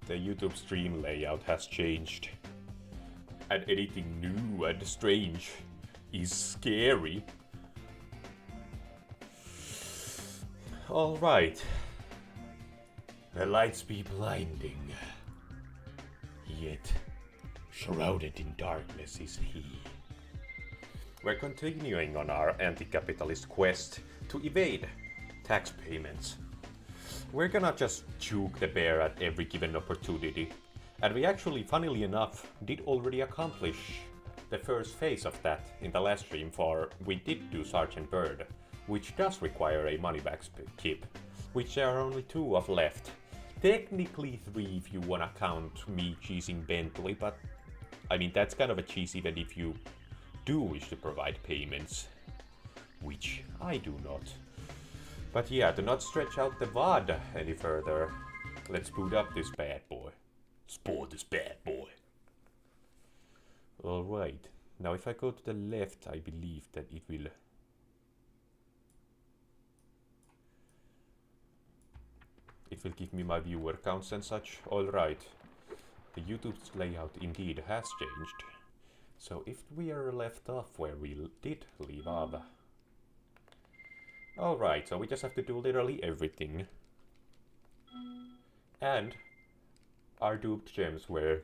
The YouTube stream layout has changed. And anything new and strange is scary. Alright. The lights be blinding. Yet, shrouded in darkness is he. We're continuing on our anti-capitalist quest to evade tax payments. We're gonna just juke the bear at every given opportunity. And we actually, funnily enough, did already accomplish the first phase of that in the last stream, for we did do Sergeant Bird, which does require a moneybags kip, which there are only 2 of left. Technically 3 if you wanna count me cheesing Bentley, but I mean that's kind of a cheese even if you do wish to provide payments, which I do not. But yeah, to not stretch out the VOD any further, let's boot up this bad boy. Sport this bad boy. Alright, now if I go to the left, I believe that it will... It will give me my viewer counts and such. Alright, the YouTube's layout indeed has changed. So if we are left off where we did leave off. Alright, so we just have to do literally everything. And our duped gems were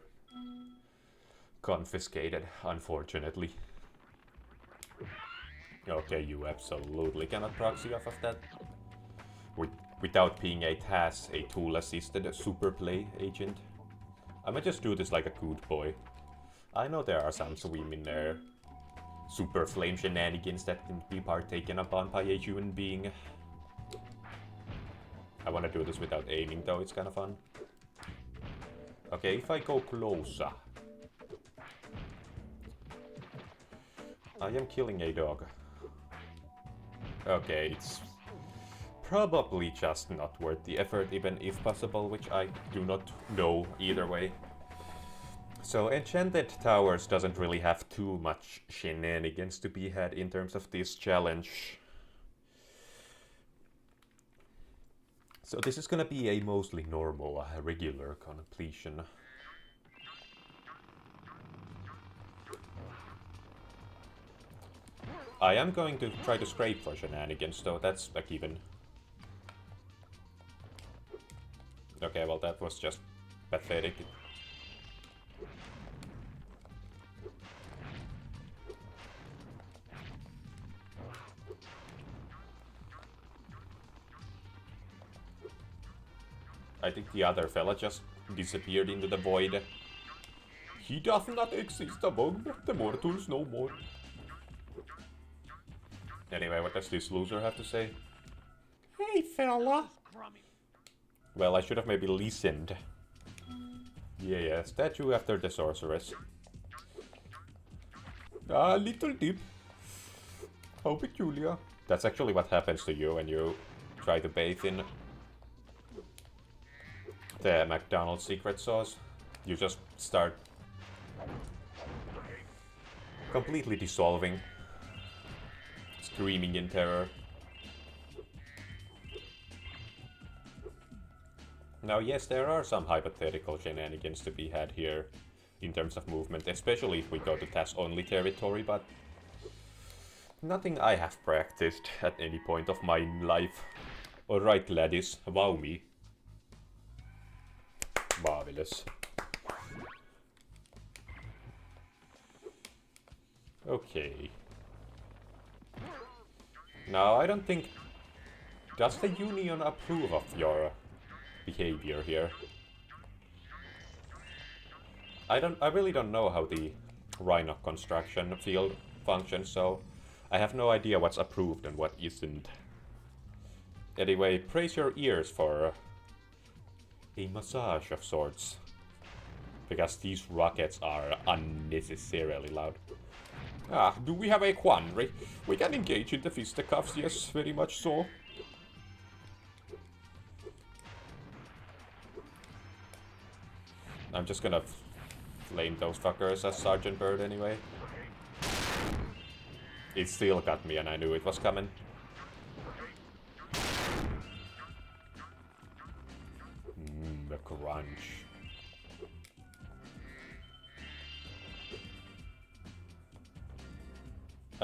confiscated, unfortunately. Okay, you absolutely cannot proxy off of that. Without being a TAS, a tool-assisted super play agent. I'ma just do this like a good boy. I know there are some women there. Super flame shenanigans that can be partaken upon by a human being. I wanna do this without aiming though, it's kinda fun. Okay, if I go closer. I am killing a dog. Okay, it's probably just not worth the effort, even if possible, which I do not know either way. So Enchanted Towers doesn't really have too much shenanigans to be had in terms of this challenge. So this is gonna be a mostly normal, regular completion. I am going to try to scrape for shenanigans, though that's a given. Okay, well that was just pathetic. I think the other fella just disappeared into the void. He does not exist among the mortals no more. Anyway, what does this loser have to say? Hey fella! Well, I should have maybe listened. Yeah, statue after the sorceress. Ah, little dip. How peculiar. That's actually what happens to you when you try to bathe in the McDonald's secret sauce. You just start completely dissolving, screaming in terror. Now yes, there are some hypothetical shenanigans to be had here in terms of movement, especially if we go to task-only territory, but nothing I have practiced at any point of my life. Alright Gladys, wow me. Marvelous. Okay. Now, I don't think... Does the Union approve of your behavior here? I really don't know how the Rhino construction field functions, so I have no idea what's approved and what isn't. Anyway, praise your ears for a massage of sorts, because these rockets are unnecessarily loud. Ah, do we have a quandary? We can engage in the fisticuffs, yes, very much so. I'm just gonna flame those fuckers as Sergeant Bird anyway. It still got me and I knew it was coming. The crunch.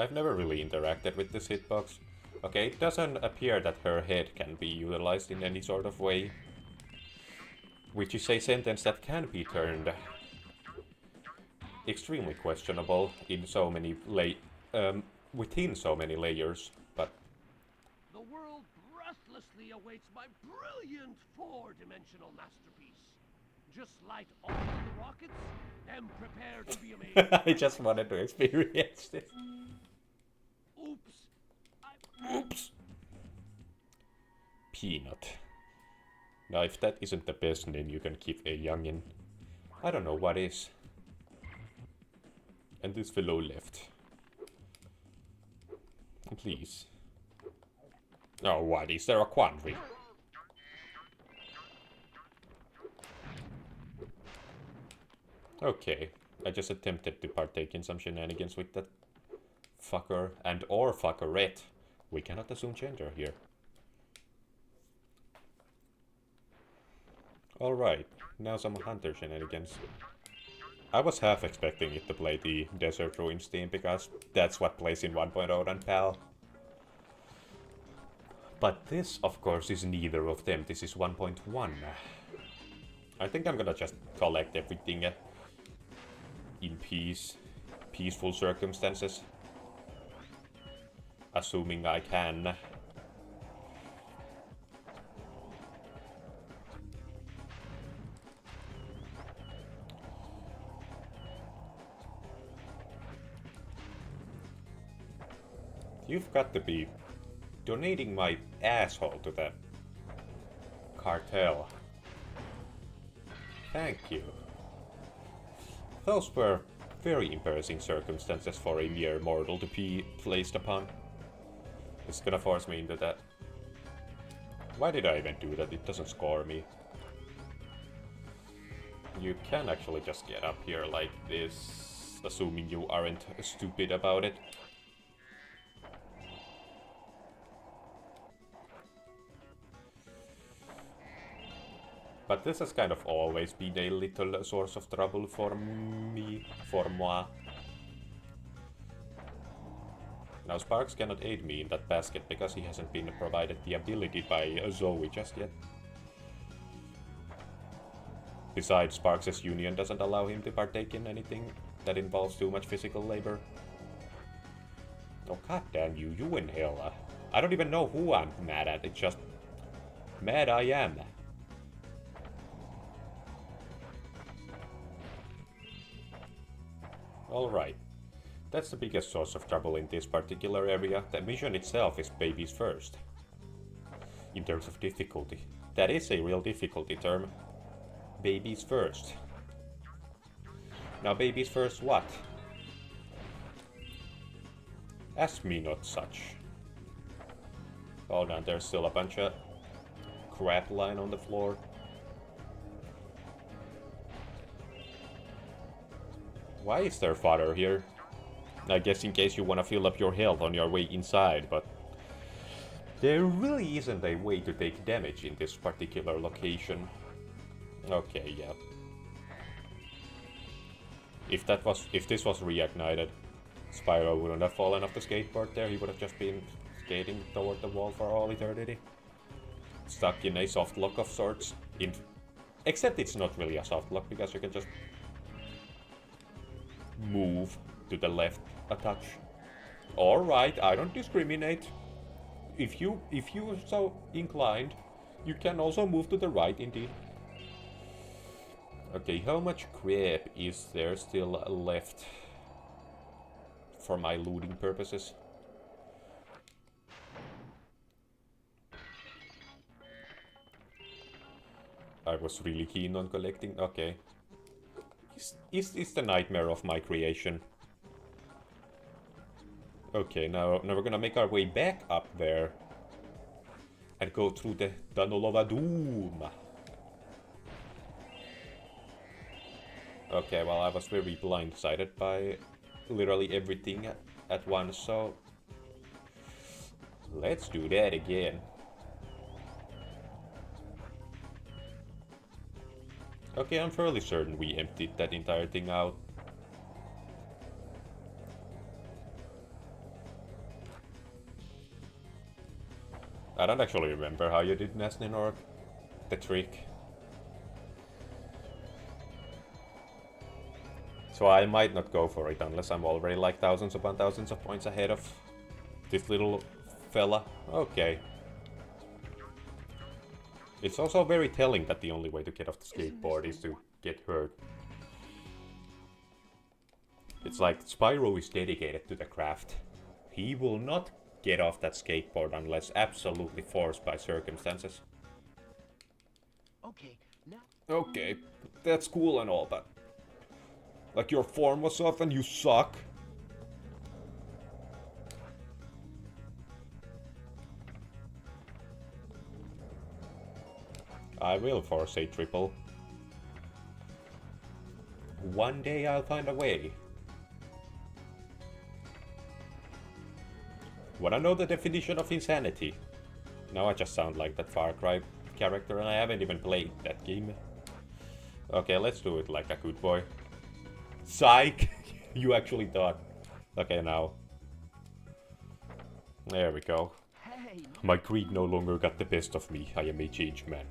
I've never really interacted with this hitbox. Okay, it doesn't appear that her head can be utilized in any sort of way. Which is a sentence that can be turned extremely questionable in so many within so many layers, but the world breathlessly awaits my brilliant four-dimensional masterpiece. Just light all the rockets and prepare to be amazed. I just wanted to experience this. Oops. Oops. Peanut. Now, if that isn't the best name you can give a youngin, I don't know what is. And this fellow left. Please. Oh, what? Is there a quandary? Okay. I just attempted to partake in some shenanigans with that fucker and or fuckerette. We cannot assume gender here. Alright, now some hunter shenanigans. I was half expecting it to play the Desert Ruins theme because that's what plays in 1.0 and PAL. But this, of course, is neither of them. This is 1.1. I think I'm gonna just collect everything in peaceful circumstances. Assuming I can. You've got to be donating my asshole to the cartel. Thank you. Those were very embarrassing circumstances for a mere mortal to be placed upon. It's gonna force me into that. Why did I even do that? It doesn't score me. You can actually just get up here like this, assuming you aren't stupid about it. But this has kind of always been a little source of trouble for me, for moi. Now Sparks cannot aid me in that basket because he hasn't been provided the ability by Zoe just yet. Besides, Sparks' union doesn't allow him to partake in anything that involves too much physical labor. Oh god damn you, you in hell. I don't even know who I'm mad at, it's just... mad I am. Alright. That's the biggest source of trouble in this particular area. The mission itself is babies first. In terms of difficulty. That is a real difficulty term. Babies first. Now babies first what? Ask me not such. Hold on, there's still a bunch of crap lying on the floor. Why is there fodder here? I guess in case you want to fill up your health on your way inside, but... there really isn't a way to take damage in this particular location. Okay, yeah. If this was reignited, Spyro wouldn't have fallen off the skateboard there, he would have just been skating toward the wall for all eternity. Stuck in a soft lock of sorts. Except it's not really a soft lock, because you can just move to the left a touch. Alright, I don't discriminate. If you so inclined, you can also move to the right indeed. Okay, how much crap is there still left for my looting purposes? I was really keen on collecting. Okay. Is this the nightmare of my creation? Okay, now we're gonna make our way back up there and go through the Tunnel of Doom. Okay, well, I was very blindsided by literally everything at once, so let's do that again. Okay, I'm fairly certain we emptied that entire thing out. I don't actually remember how you did Nesninorg. The trick. So I might not go for it unless I'm already like thousands upon thousands of points ahead of this little fella. Okay. It's also very telling that the only way to get off the skateboard is to get hurt. It's like Spyro is dedicated to the craft. He will not get off that skateboard unless absolutely forced by circumstances. Okay, now. Okay, that's cool and all, but like your form was off and you suck. I will force a triple. One day I'll find a way. Wanna know the definition of insanity? Now I just sound like that Far Cry character and I haven't even played that game. Okay, let's do it like a good boy. Psych! You actually thought. Okay, now. There we go. Hey. My greed no longer got the best of me. I am a changed man.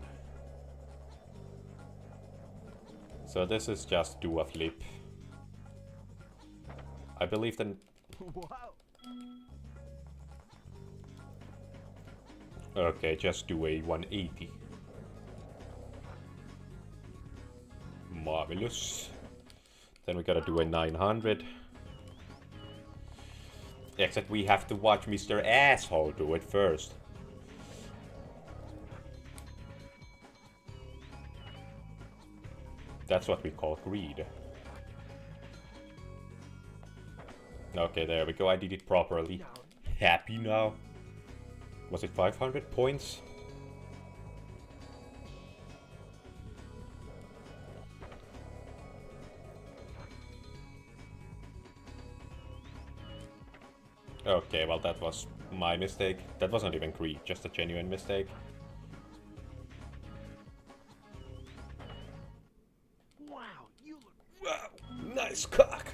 So this is just do a flip. I believe that... Wow. Okay, just do a 180. Marvelous. Then we gotta do a 900. Except we have to watch Mr. Asshole do it first. That's what we call greed. Okay, there we go. I did it properly. Happy now? Was it 500 points? Okay, well that was my mistake. That wasn't even greed, just a genuine mistake. Wow, you look. Wow, nice cock!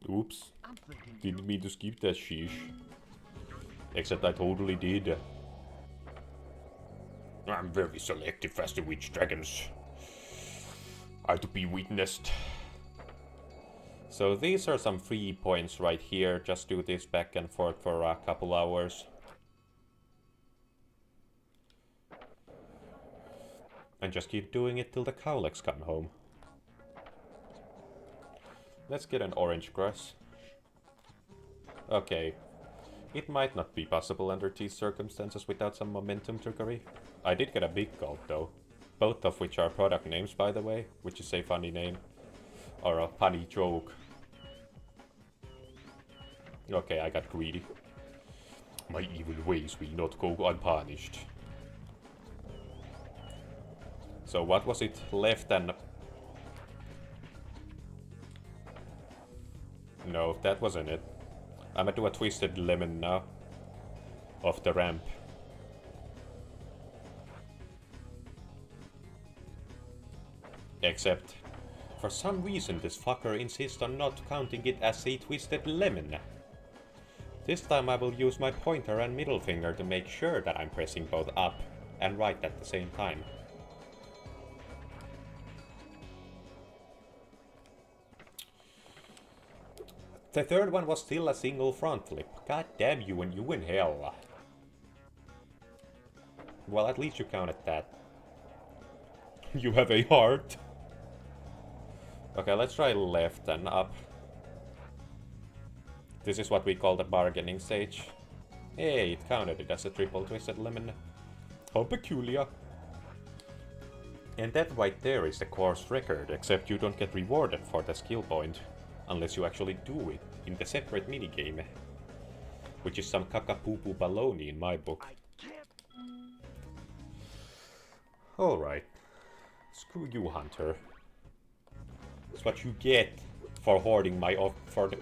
Oops. I'm thinking. Didn't mean to skip that sheesh. Except I totally did. I'm very selective as to which dragons are to be witnessed. So these are some free points right here. Just do this back and forth for a couple hours. And just keep doing it till the cowlecks come home. Let's get an orange grass. Okay. It might not be possible under these circumstances without some momentum trickery. I did get a big gold though. Both of which are product names, by the way, which is a funny name. Or a funny joke. Okay, I got greedy. My evil ways will not go unpunished. So what was it left and... No, that wasn't it. I'm gonna do a twisted lemon now. Off the ramp. Except, for some reason this fucker insists on not counting it as a twisted lemon. This time I will use my pointer and middle finger to make sure that I'm pressing both up and right at the same time. The third one was still a single front flip. God damn you and you in hell. Well, at least you counted that. You have a heart. Okay, let's try left and up. This is what we call the bargaining stage. Hey, it counted it as a triple twisted lemon. How peculiar. And that right there is the course record, except you don't get rewarded for the skill point. Unless you actually do it in the separate minigame. Which is some caca-poo-poo baloney in my book. Alright. Screw you, Hunter. That's what you get for hoarding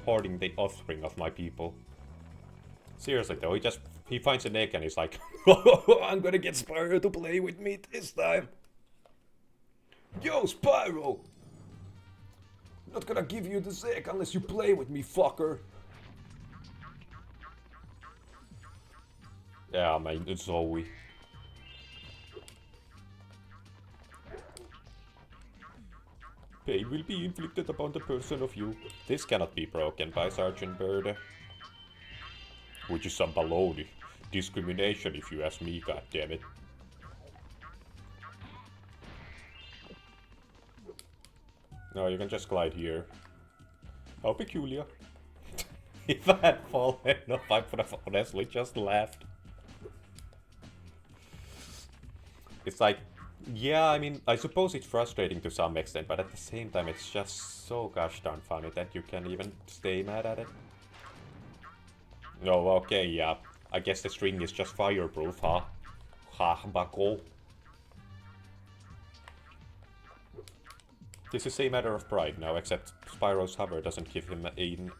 hoarding the offspring of my people. Seriously though, he finds an egg and he's like, I'm gonna get Spyro to play with me this time. Yo, Spyro! Not gonna give you this egg unless you play with me, fucker. Yeah, man, it's Zoe. Pain will be inflicted upon the person of you. This cannot be broken by Sergeant Bird. Which is some baloney. Discrimination, if you ask me, goddammit. No, you can just glide here. How peculiar. If I had fallen off, I would have honestly just laughed. It's like, yeah, I mean, I suppose it's frustrating to some extent, but at the same time, it's just so gosh darn funny that you can even stay mad at it. No, okay, yeah. I guess the string is just fireproof, huh? Ha, bucko. This is a matter of pride now, except Spyro's hover doesn't give him an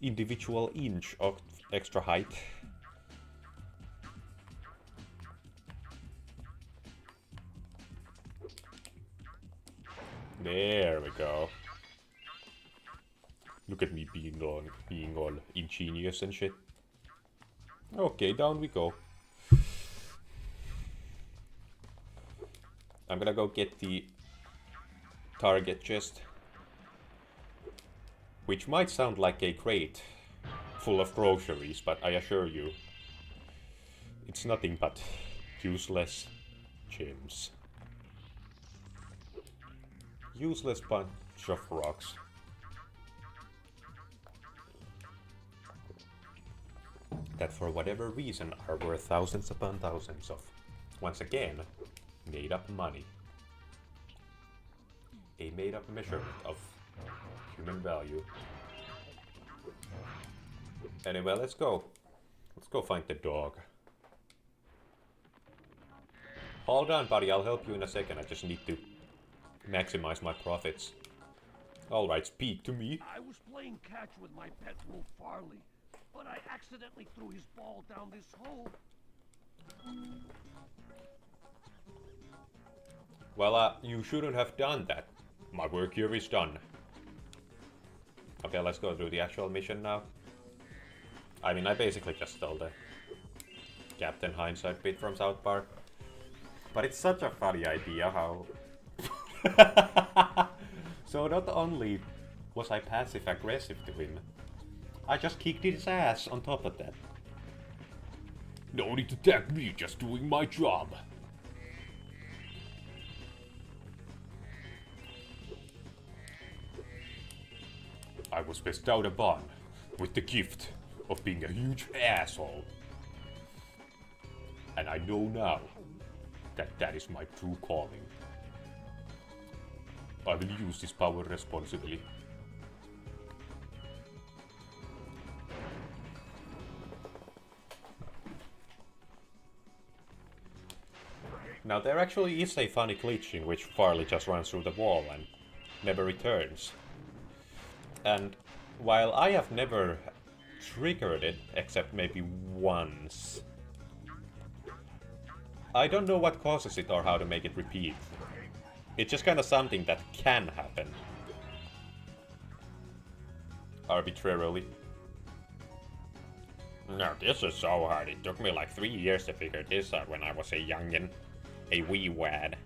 individual inch of extra height. There we go. Look at me being all ingenious and shit. Okay, down we go. I'm gonna go get the target chest. Which might sound like a crate full of groceries, but I assure you, it's nothing but useless gems. Useless bunch of rocks. That for whatever reason are worth thousands upon thousands of, once again, made up money. A made up measurement of human value. Anyway, let's go. Let's go find the dog. Hold on, buddy, I'll help you in a second. I just need to maximize my profits. Alright, speak to me. I was playing catch with my pet wolf Farley, but I accidentally threw his ball down this hole. Well, you shouldn't have done that. My work here is done. Okay, let's go through the actual mission now. I mean, I basically just stole the Captain Hindsight bit from South Park. But it's such a funny idea how... So not only was I passive-aggressive to him, I just kicked his ass on top of that. No need to tag me, just doing my job. I was bestowed upon with the gift of being a huge asshole. And I know now that that is my true calling. I will use this power responsibly. Now there actually is a funny glitch in which Farley just runs through the wall and never returns. And while I have never triggered it, except maybe once, I don't know what causes it or how to make it repeat. It's just kind of something that can happen. Arbitrarily. No, this is so hard. It took me like 3 years to figure this out when I was a youngin'. A wee wad.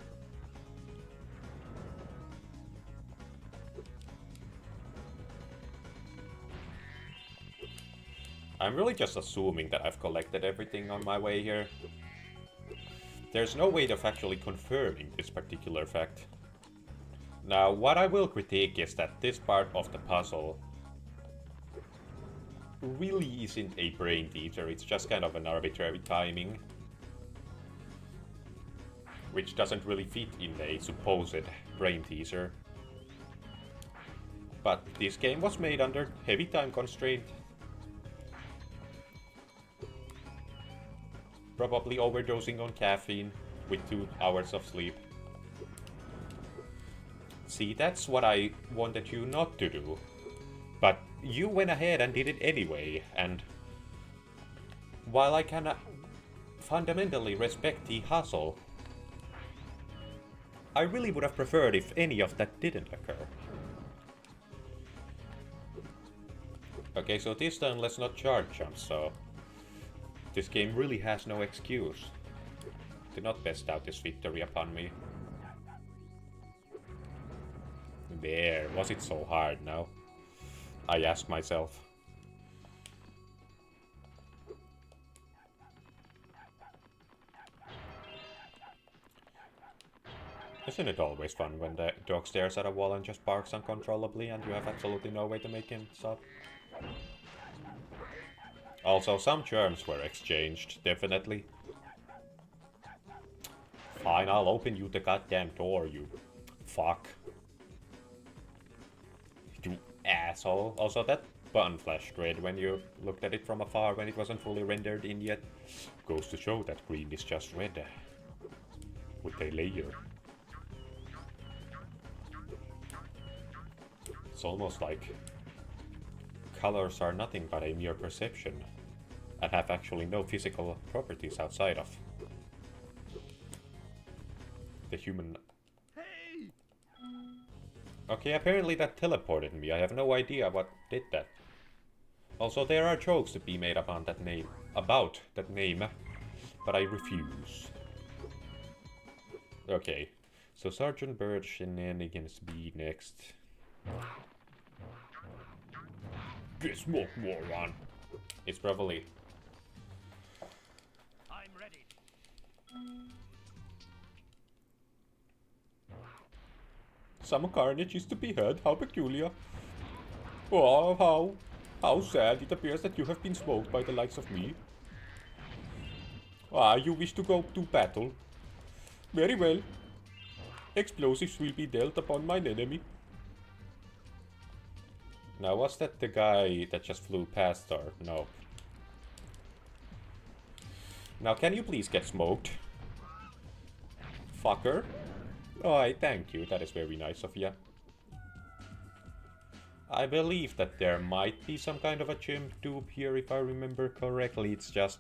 I'm really just assuming that I've collected everything on my way here. There's no way of actually confirming this particular fact. Now, what I will critique is that this part of the puzzle really isn't a brain teaser, it's just kind of an arbitrary timing, which doesn't really fit in a supposed brain teaser. But this game was made under heavy time constraint. Probably overdosing on caffeine with 2 hours of sleep. See, that's what I wanted you not to do. But you went ahead and did it anyway, and while I can fundamentally respect the hustle, I really would have preferred if any of that didn't occur. Okay, so this time let's not charge jump, so This game really has no excuse. Do not best out this victory upon me. There, was it so hard now? I ask myself. Isn't it always fun when the dog stares at a wall and just barks uncontrollably and you have absolutely no way to make him stop? Also, some germs were exchanged, definitely. Fine, I'll open you the goddamn door, you fuck. You asshole. Also, that button flashed red when you looked at it from afar when it wasn't fully rendered in yet. Goes to show that green is just red. With a layer. It's almost like colors are nothing but a mere perception and have actually no physical properties outside of the human. Hey! Okay, apparently that teleported me. I have no idea what did that. Also, there are jokes to be made about that name, but I refuse. Okay, so Sergeant Bird shenanigans be next. Get smoked, moron. It's probably. I'm ready. Some carnage is to be had. How peculiar. Oh, how sad. It appears that you have been smoked by the likes of me. Ah, you wish to go to battle? Very well. Explosives will be dealt upon mine enemy. Now, was that the guy that just flew past or no? Now, can you please get smoked? Fucker. Oh, I thank you. That is very nice of you. I believe that there might be some kind of a gem dupe here, if I remember correctly. It's just...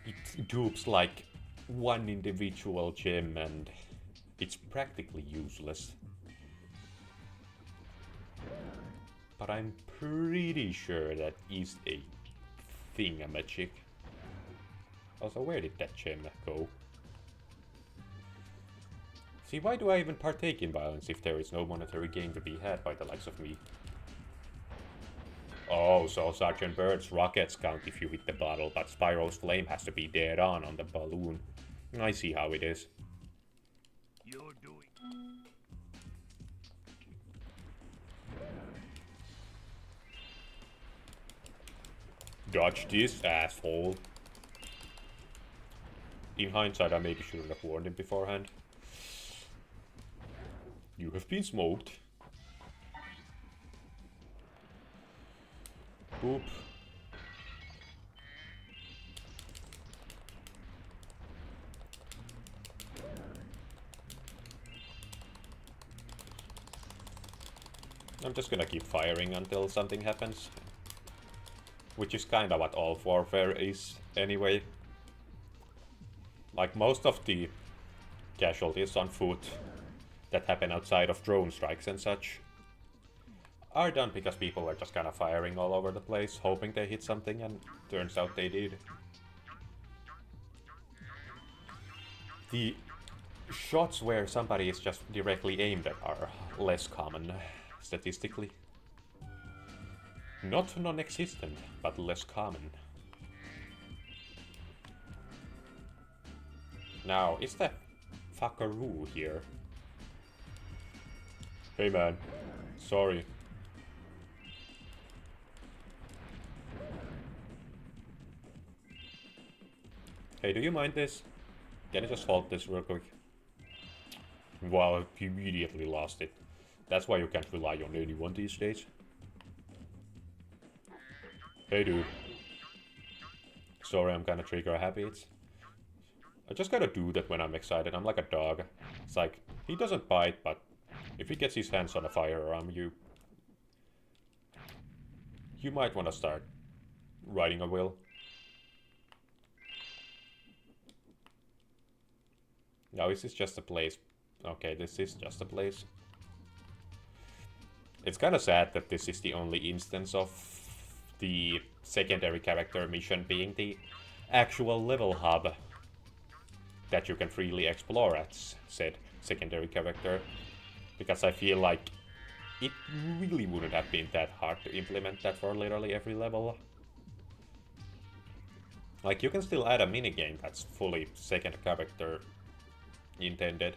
it dupes like one individual gem and it's practically useless. But I'm pretty sure that is a thingamajig. Also, where did that gem go? See, why do I even partake in violence if there is no monetary gain to be had by the likes of me? Oh, so Sergeant Bird's rockets count if you hit the bottle, but Spyro's flame has to be dead on the balloon. I see how it is. You're doing. Dodge this, asshole. In hindsight, I maybe should have warned him beforehand. You have been smoked. Boop. I'm just gonna keep firing until something happens. Which is kinda what all warfare is, anyway. Like most of the casualties on foot that happen outside of drone strikes and such are done because people were just kinda firing all over the place, hoping they hit something, and turns out they did. The shots where somebody is just directly aimed at are less common, statistically. Not non-existent, but less common. Now, is that fuckaroo here? Hey man, sorry. Hey, do you mind this? Can you just hold this real quick? Wow, I immediately lost it. That's why you can't rely on anyone these days. Hey dude. Sorry, I'm kinda trigger happy. I just gotta do that when I'm excited. I'm like a dog. It's like, he doesn't bite, but if he gets his hands on a firearm, you might want to start riding a will. Now, is this just a place? Okay, this is just a place. It's kind of sad that this is the only instance of the secondary character mission being the actual level hub that you can freely explore as said secondary character. Because I feel like it really wouldn't have been that hard to implement that for literally every level. Like, you can still add a minigame that's fully second character intended.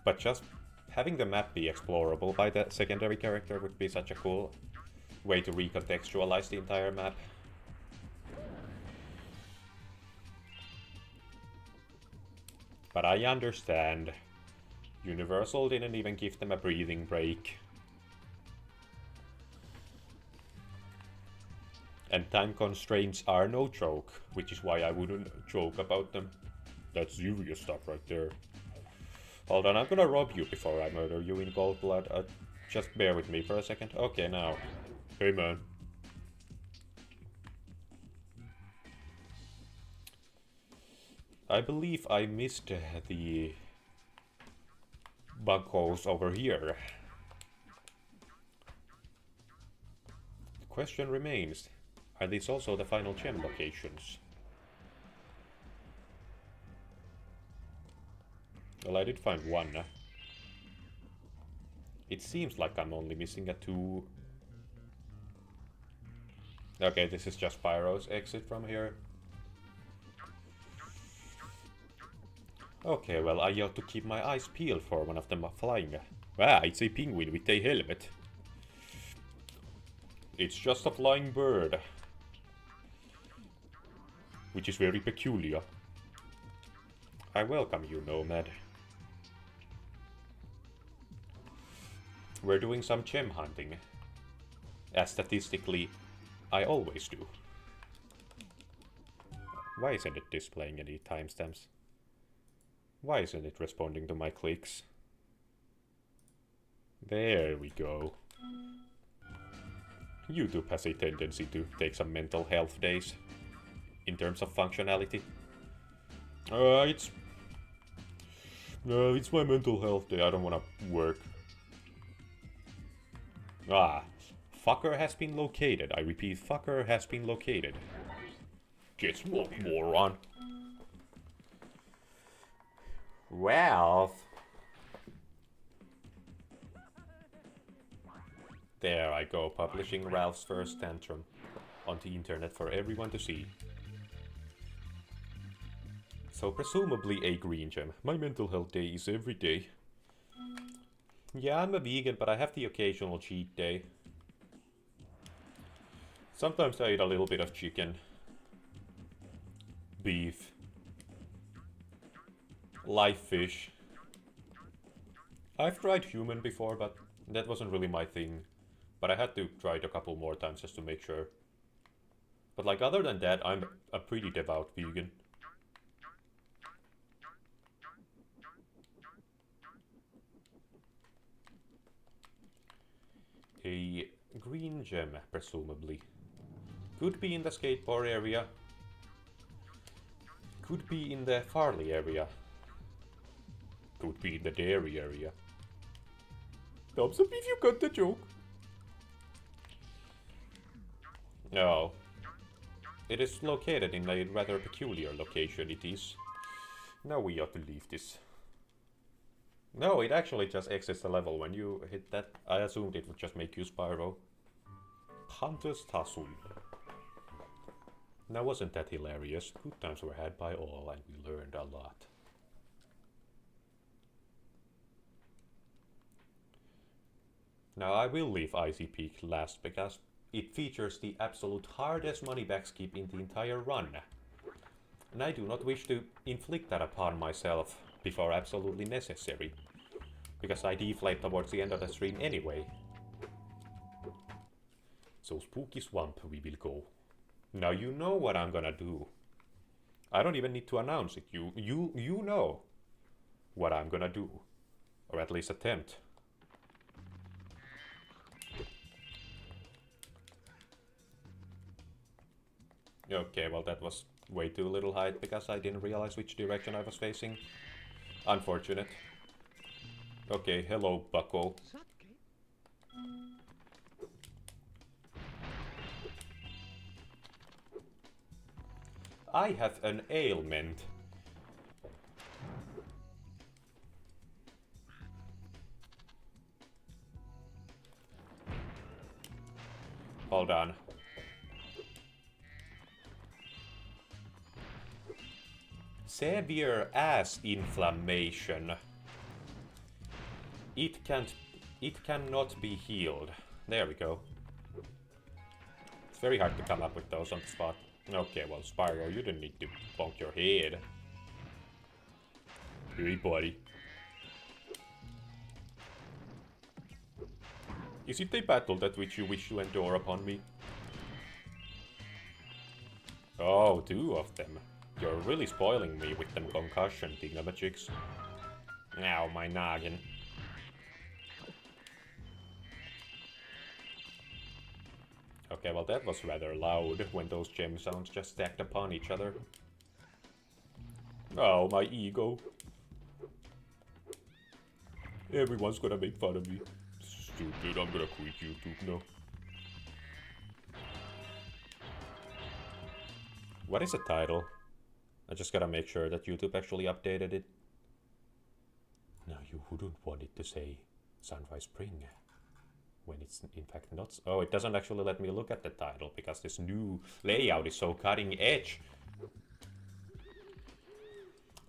But just having the map be explorable by the secondary character would be such a cool way to recontextualize the entire map. But I understand. Universal didn't even give them a breathing break. And time constraints are no joke, which is why I wouldn't joke about them. That's serious stuff right there. Hold on, I'm gonna rob you before I murder you in cold blood. Just bear with me for a second. Okay, now. Hey, man. I believe I missed the bug holes over here. The question remains, are these also the final gem locations? Well, I did find one. It seems like I'm only missing a 2. Okay, this is just Spyro's exit from here. Okay, well, I ought to keep my eyes peeled for one of them flying. Ah, it's a penguin with a helmet. It's just a flying bird. Which is very peculiar. I welcome you, Nomad. We're doing some gem hunting. As statistically, I always do. Why isn't it displaying any timestamps? Why isn't it responding to my clicks? There we go. YouTube has a tendency to take some mental health days in terms of functionality. It's my mental health day. I don't want to work. Ah, fucker has been located. I repeat, fucker has been located. Guess what, moron? Well, there I go, publishing Ralph's first tantrum on the internet for everyone to see. So presumably a green gem. My mental health day is every day. Yeah, I'm a vegan, but I have the occasional cheat day. Sometimes I eat a little bit of chicken, beef, live fish. I've tried human before, but that wasn't really my thing. But I had to try it a couple more times just to make sure. But like, other than that, I'm a pretty devout vegan. A green gem, presumably. Could be in the skateboard area. Could be in the Farley area. Could be in the dairy area. Thumbs up if you got the joke. No. It is located in a rather peculiar location, it is. Now we ought to leave this. No, it actually just exits the level when you hit that. I assumed it would just make you Spyro. Hunter's Tussle. Now wasn't that hilarious? Good times were had by all and we learned a lot. Now I will leave Icy Peak last because it features the absolute hardest money back skip in the entire run. And I do not wish to inflict that upon myself before absolutely necessary, because I deflate towards the end of the stream anyway. So Spooky Swamp we will go. Now you know what I'm gonna do. I don't even need to announce it. You know what I'm gonna do, or at least attempt. Okay, well that was way too little height because I didn't realize which direction I was facing. Unfortunate. Okay, hello, bucko. I have an ailment. Hold on. Severe ass inflammation. It cannot be healed. There we go. It's very hard to come up with those on the spot. Okay, well, Spyro, you didn't need to bonk your head. Hey, buddy. Is it a battle that which you wish to endure upon me? Oh, 2 of them. You're really spoiling me with them concussion thingamajigs. Ow, my noggin. Okay, well that was rather loud when those gem sounds just stacked upon each other. Oh, my ego. Everyone's gonna make fun of me. Stupid, I'm gonna quit YouTube now. What is the title? I just gotta make sure that YouTube actually updated it. Now you wouldn't want it to say Sunrise Spring when it's in fact not. Oh, it doesn't actually let me look at the title because this new layout is so cutting edge.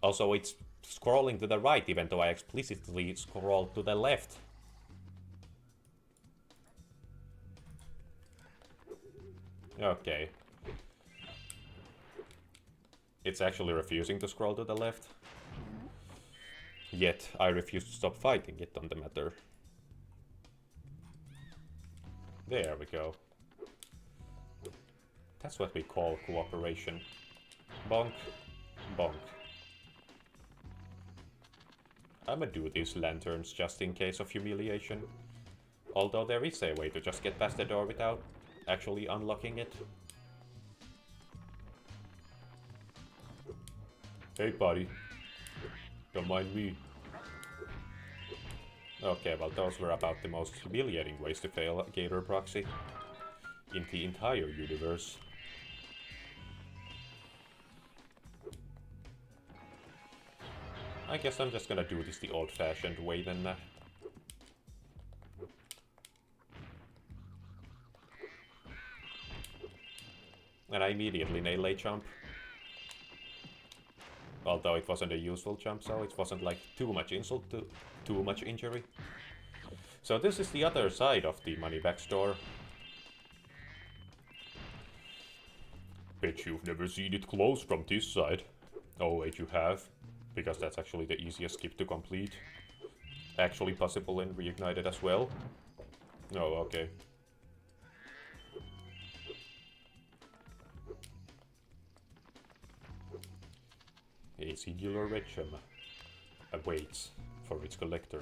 Also, it's scrolling to the right even though I explicitly scrolled to the left. Okay. It's actually refusing to scroll to the left. Yet, I refuse to stop fighting it on the matter. There we go. That's what we call cooperation. Bonk. Bonk. I'ma do these lanterns just in case of humiliation. Although there is a way to just get past the door without actually unlocking it. Hey buddy, don't mind me. Okay, well those were about the most humiliating ways to fail Gator Proxy in the entire universe. I guess I'm just gonna do this the old-fashioned way then. And I immediately nail a jump. Although it wasn't a useful jump, so it wasn't like too much insult to too much injury. So this is the other side of the Moneybag store. Bet you've never seen it close from this side. Oh wait, you have. Because that's actually the easiest skip to complete. Actually possible in Reignited as well. Oh, okay. A singular red gem awaits for its collector.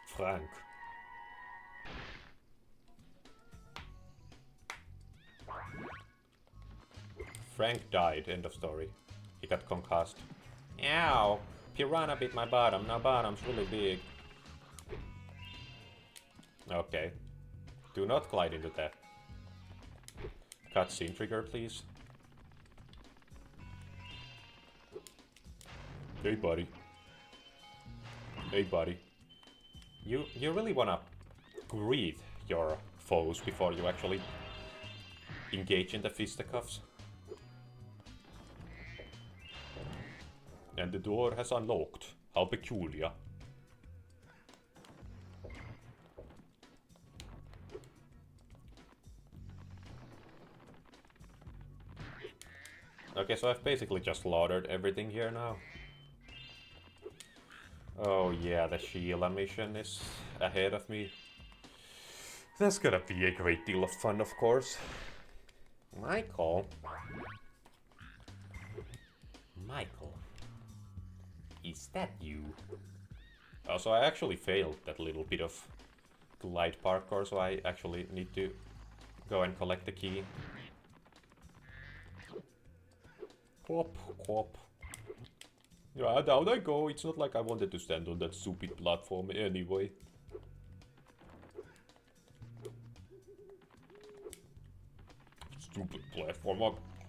Frank. Frank died, end of story. He got concussed. Ow! Piranha bit my bottom. Now bottom's really big. Okay. Do not glide into that. Cutscene trigger, please. Hey, buddy. Hey, buddy. You really wanna greet your foes before you actually engage in the fisticuffs? And the door has unlocked. How peculiar. Okay, so I've basically just slaughtered everything here now. Oh yeah, the Sheila mission is ahead of me. That's gonna be a great deal of fun, of course. Michael? Michael? Is that you? Oh, so I actually failed that little bit of glide parkour, so I actually need to go and collect the key. Quop, quop. Yeah, down I go. It's not like I wanted to stand on that stupid platform anyway. Stupid platform.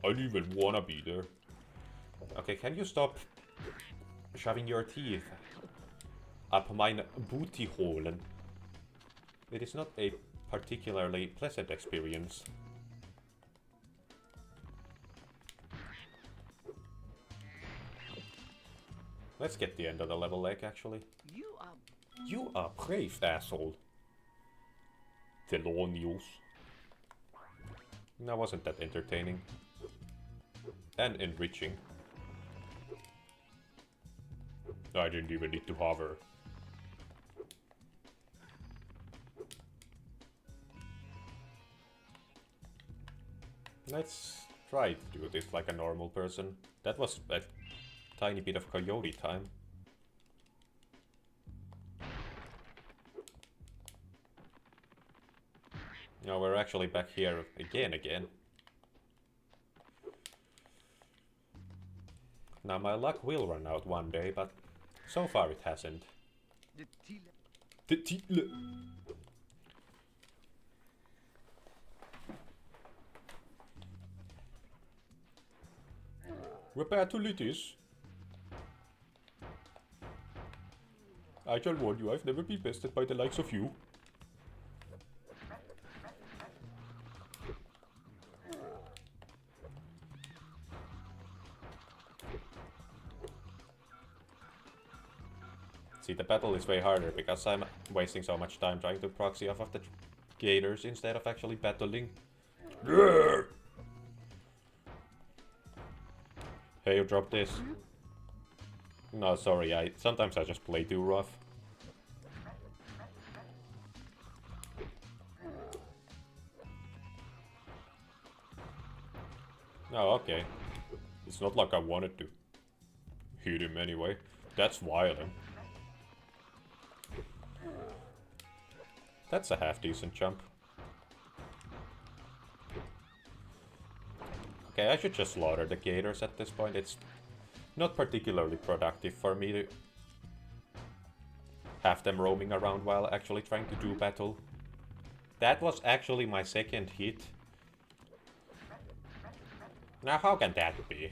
I don't even wanna be there. Okay, can you stop shoving your teeth up my booty hole? It is not a particularly pleasant experience. Let's get the end of the level, like, actually. You are brave, asshole. Thelonious. That wasn't that entertaining. And enriching. I didn't even need to hover. Let's try to do this like a normal person. That was a tiny bit of coyote time. Now we're actually back here again. Now my luck will run out one day, but so far it hasn't. What battle it is? I shall warn you, I've never been bested by the likes of you. See, the battle is way harder because I'm wasting so much time trying to proxy off of the gators instead of actually battling. Hey, you dropped this. No, sorry, sometimes I just play too rough. Oh, okay. It's not like I wanted to hit him anyway. That's violent. That's a half-decent jump. Okay, I should just slaughter the gators at this point. It's not particularly productive for me to have them roaming around while actually trying to do battle. That was actually my second hit. Now how can that be?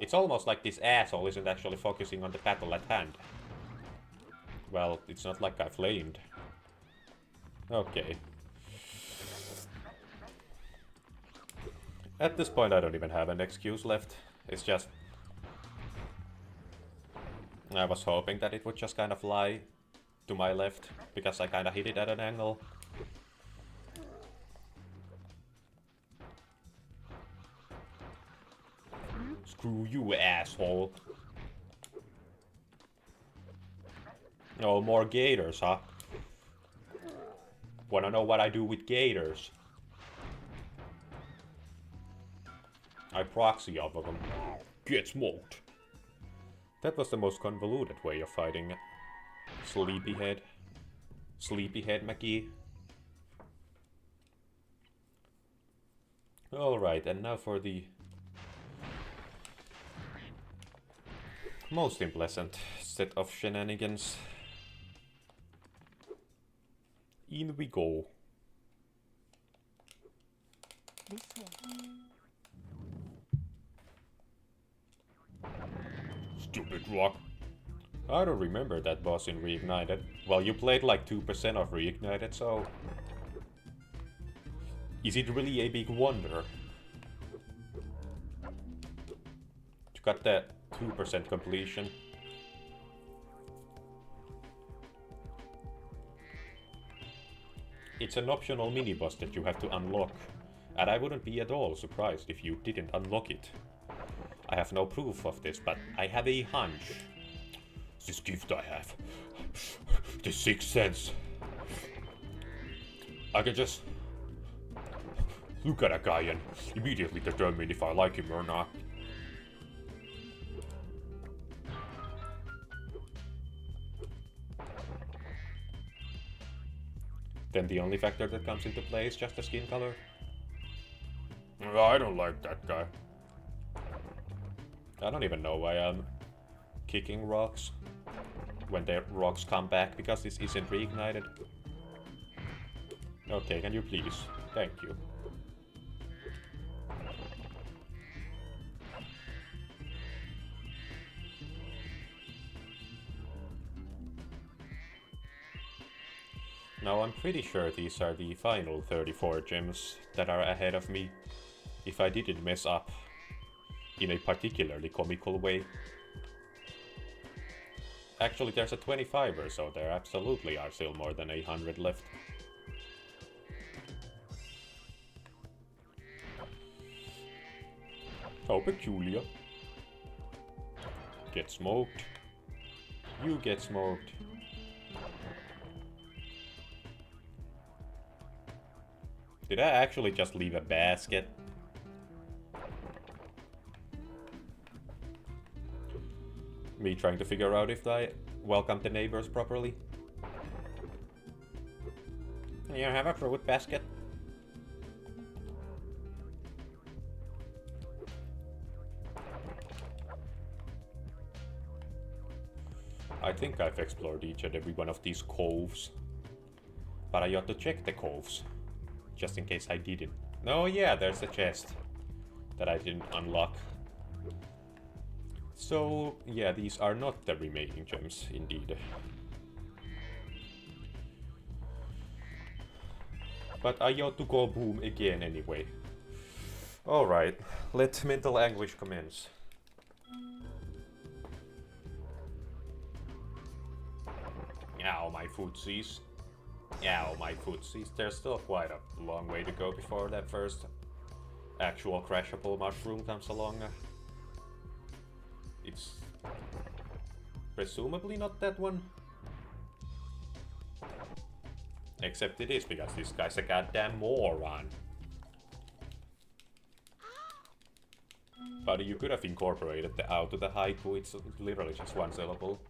It's almost like this asshole isn't actually focusing on the battle at hand. Well, it's not like I flamed. Okay. At this point I don't even have an excuse left. It's just... I was hoping that it would just kind of lie to my left, because I kind of hit it at an angle. Screw you, asshole. Oh, more gators, huh? Wanna know what I do with gators? I proxy off of them. Get smoked. That was the most convoluted way of fighting Sleepyhead. Sleepyhead McGee. Alright, and now for the most unpleasant set of shenanigans. In we go. This one. Stupid rock. I don't remember that boss in Reignited. Well, you played like 2% of Reignited, so... Is it really a big wonder? You got that 2% completion. It's an optional mini-boss that you have to unlock. And I wouldn't be at all surprised if you didn't unlock it. I have no proof of this, but I have a hunch. This gift I have. The sixth sense. I can just look at a guy and immediately determine if I like him or not. Then the only factor that comes into play is just the skin color. I don't like that guy. I don't even know why I'm kicking rocks when the rocks come back, because this isn't reignited. Okay, can you please? Thank you. Now I'm pretty sure these are the final 34 gems that are ahead of me, if I didn't mess up in a particularly comical way. Actually, there's a 25er, so there absolutely are still more than 100 left. How peculiar. Get smoked. You get smoked. Did I actually just leave a basket? Me trying to figure out if I welcome the neighbors properly. You have a fruit basket? I think I've explored each and every one of these coves. But I ought to check the coves. Just in case I didn't. Oh yeah, there's a chest that I didn't unlock. So yeah, these are not the remaining gems, indeed. But I ought to go boom again anyway. Alright, let mental anguish commence. Ow, my footsies. Ow, my footsies. There's still quite a long way to go before that first actual crashable mushroom comes along. It's presumably not that one. Except it is, because this guy's a goddamn moron. But you could have incorporated the out to the haiku, it's literally just one syllable.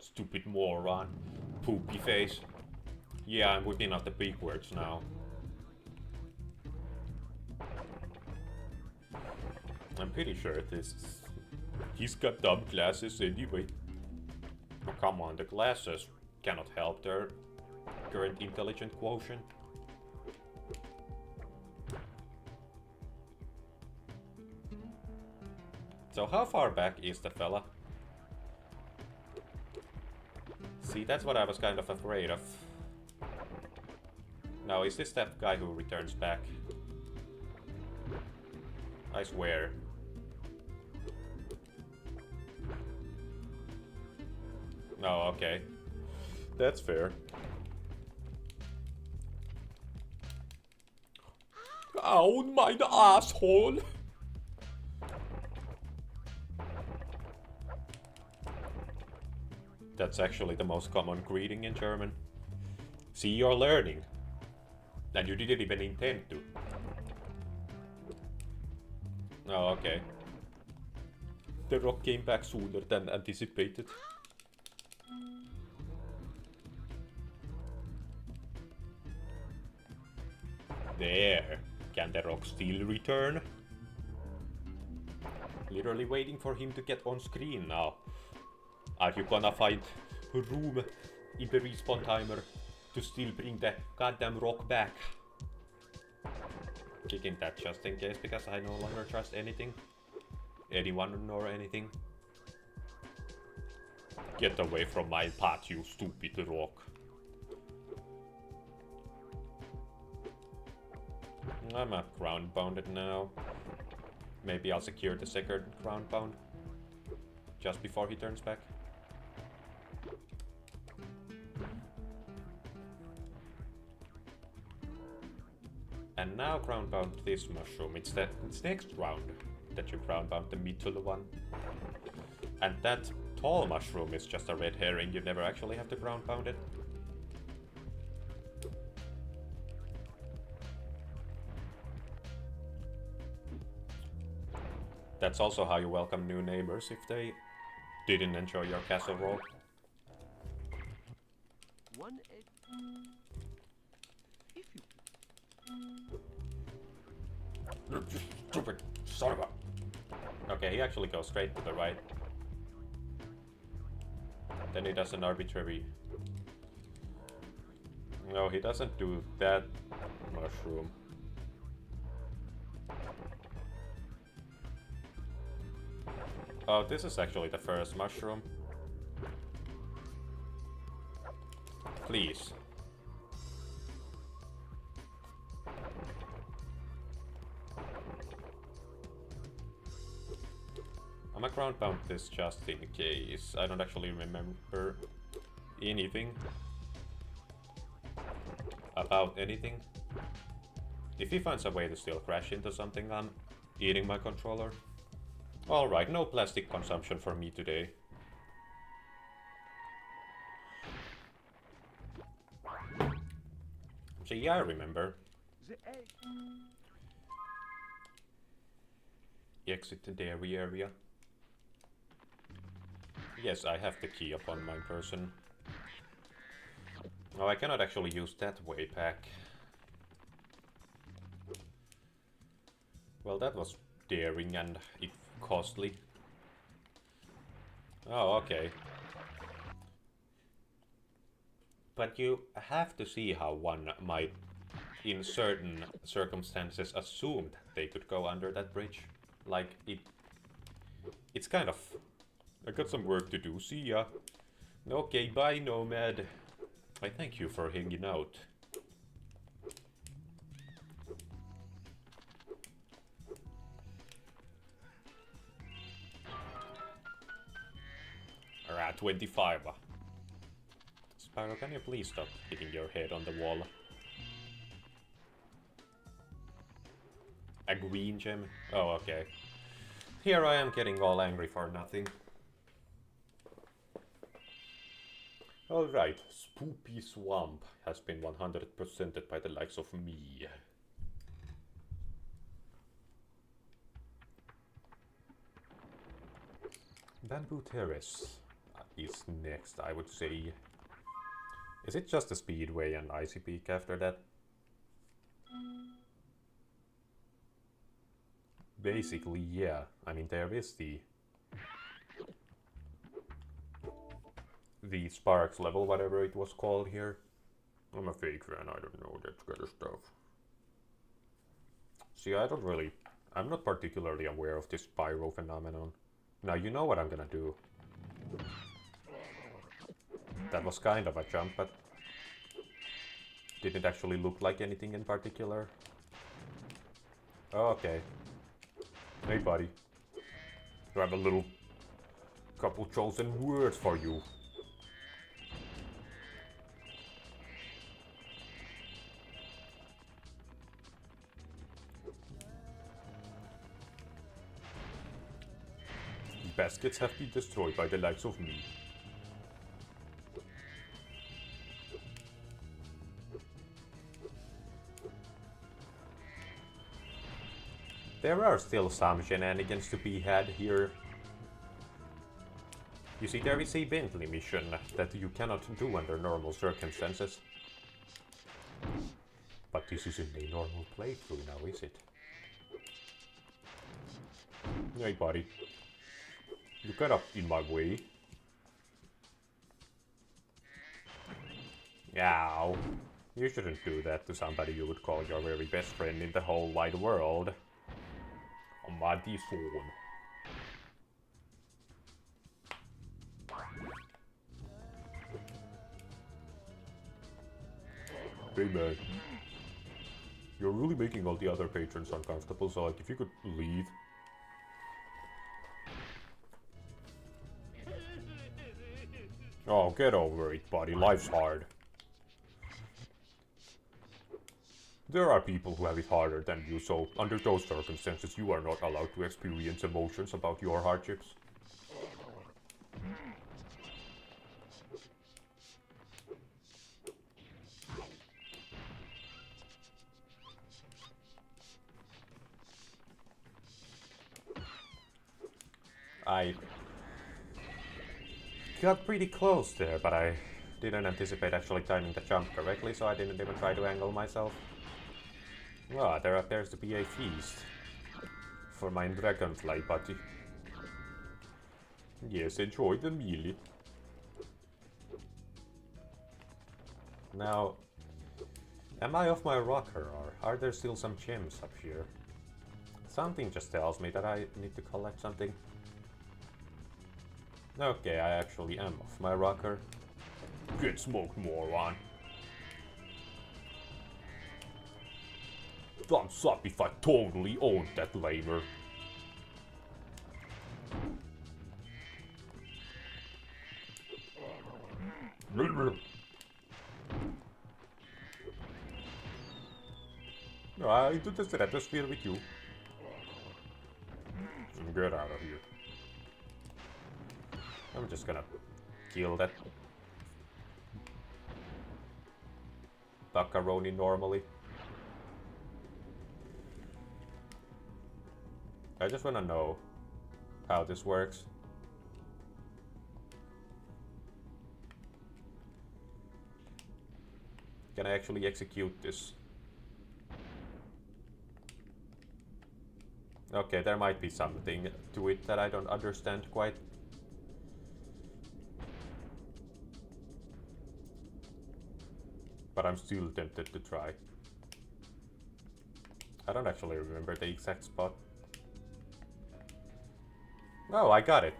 Stupid moron. Poopy face. Yeah, I'm whipping out the big words now. I'm pretty sure this... He's got dumb glasses anyway. Oh, come on, the glasses cannot help their current intelligent quotient. So how far back is the fella? See, that's what I was kind of afraid of. Now, is this that guy who returns back? I swear. Oh, okay. That's fair. Oh, my asshole! That's actually the most common greeting in German. See, you're learning. And you didn't even intend to. Oh, okay. The rock came back sooner than anticipated. There. Can the rock still return? Literally waiting for him to get on screen now. Are you gonna find room in the respawn timer to still bring the goddamn rock back? Kicking that just in case, because I no longer trust anything. Anyone nor anything. Get away from my path, you stupid rock. I'm a ground bounded now. Maybe I'll secure the second ground pound just before he turns back. And now ground bound this mushroom. It's next round that you ground bound the middle one. And that tall mushroom is just a red herring. You never actually have to ground pound it. That's also how you welcome new neighbors if they didn't enjoy your castle roll. One egg. If you Stupid son of a... Okay, he actually goes straight to the right. Then he does an arbitrary... No, he doesn't do that mushroom. Oh, this is actually the first mushroom. Please. I'm a ground pound this just in case. I don't actually remember anything about anything. If he finds a way to still crash into something, I'm eating my controller. Alright, no plastic consumption for me today. So yeah, I remember. Exit the dairy area. Yes, I have the key upon my person. Oh, I cannot actually use that way back. Well, that was daring and costly. Oh, okay. But you have to see how one might, in certain circumstances, assume that they could go under that bridge. Like, it's kind of... I got some work to do, see ya. Okay, bye, Nomad. I thank you for hanging out. Alright, 25. Spyro, can you please stop hitting your head on the wall? A green gem? Oh, okay. Here I am getting all angry for nothing. Alright, Spoopy Swamp has been 100%ed by the likes of me. Bamboo Terrace is next, I would say. Is it just a speedway and icy peak after that? Basically, yeah. I mean, there is the Sparks level, whatever it was called here. I'm a fake fan, I don't know that kind of stuff. See, I'm not particularly aware of this Spyro phenomenon. Now, you know what I'm gonna do. That was kind of a jump, but didn't actually look like anything in particular. Oh, okay. Hey, buddy. I have a little couple chosen words for you. Baskets have been destroyed by the likes of me. There are still some shenanigans to be had here. You see, there is a Bentley mission that you cannot do under normal circumstances. But this isn't a normal playthrough now, is it? Hey, buddy. You got up in my way. Ow. You shouldn't do that to somebody you would call your very best friend in the whole wide world. Mighty Swan. Hey man. You're really making all the other patrons uncomfortable, so like if you could leave. Oh, get over it, buddy. Life's hard. There are people who have it harder than you, so under those circumstances you are not allowed to experience emotions about your hardships. I got pretty close there, but I didn't anticipate actually timing the jump correctly, so I didn't even try to angle myself. Ah, there appears to be a feast. for my dragonfly buddy. Yes, enjoy the meal. Now, am I off my rocker, or are there still some gems up here? Something just tells me that I need to collect something. Okay, I actually am off my rocker. Get smoked, moron. Thumbs up if I totally owned that labor. Into the stratosphere with you. Get out of here. I'm just gonna kill that buckaroni normally. I just wanna know how this works. Can I actually execute this? Okay, there might be something to it that I don't understand quite. But I'm still tempted to try. I don't actually remember the exact spot. Oh, I got it.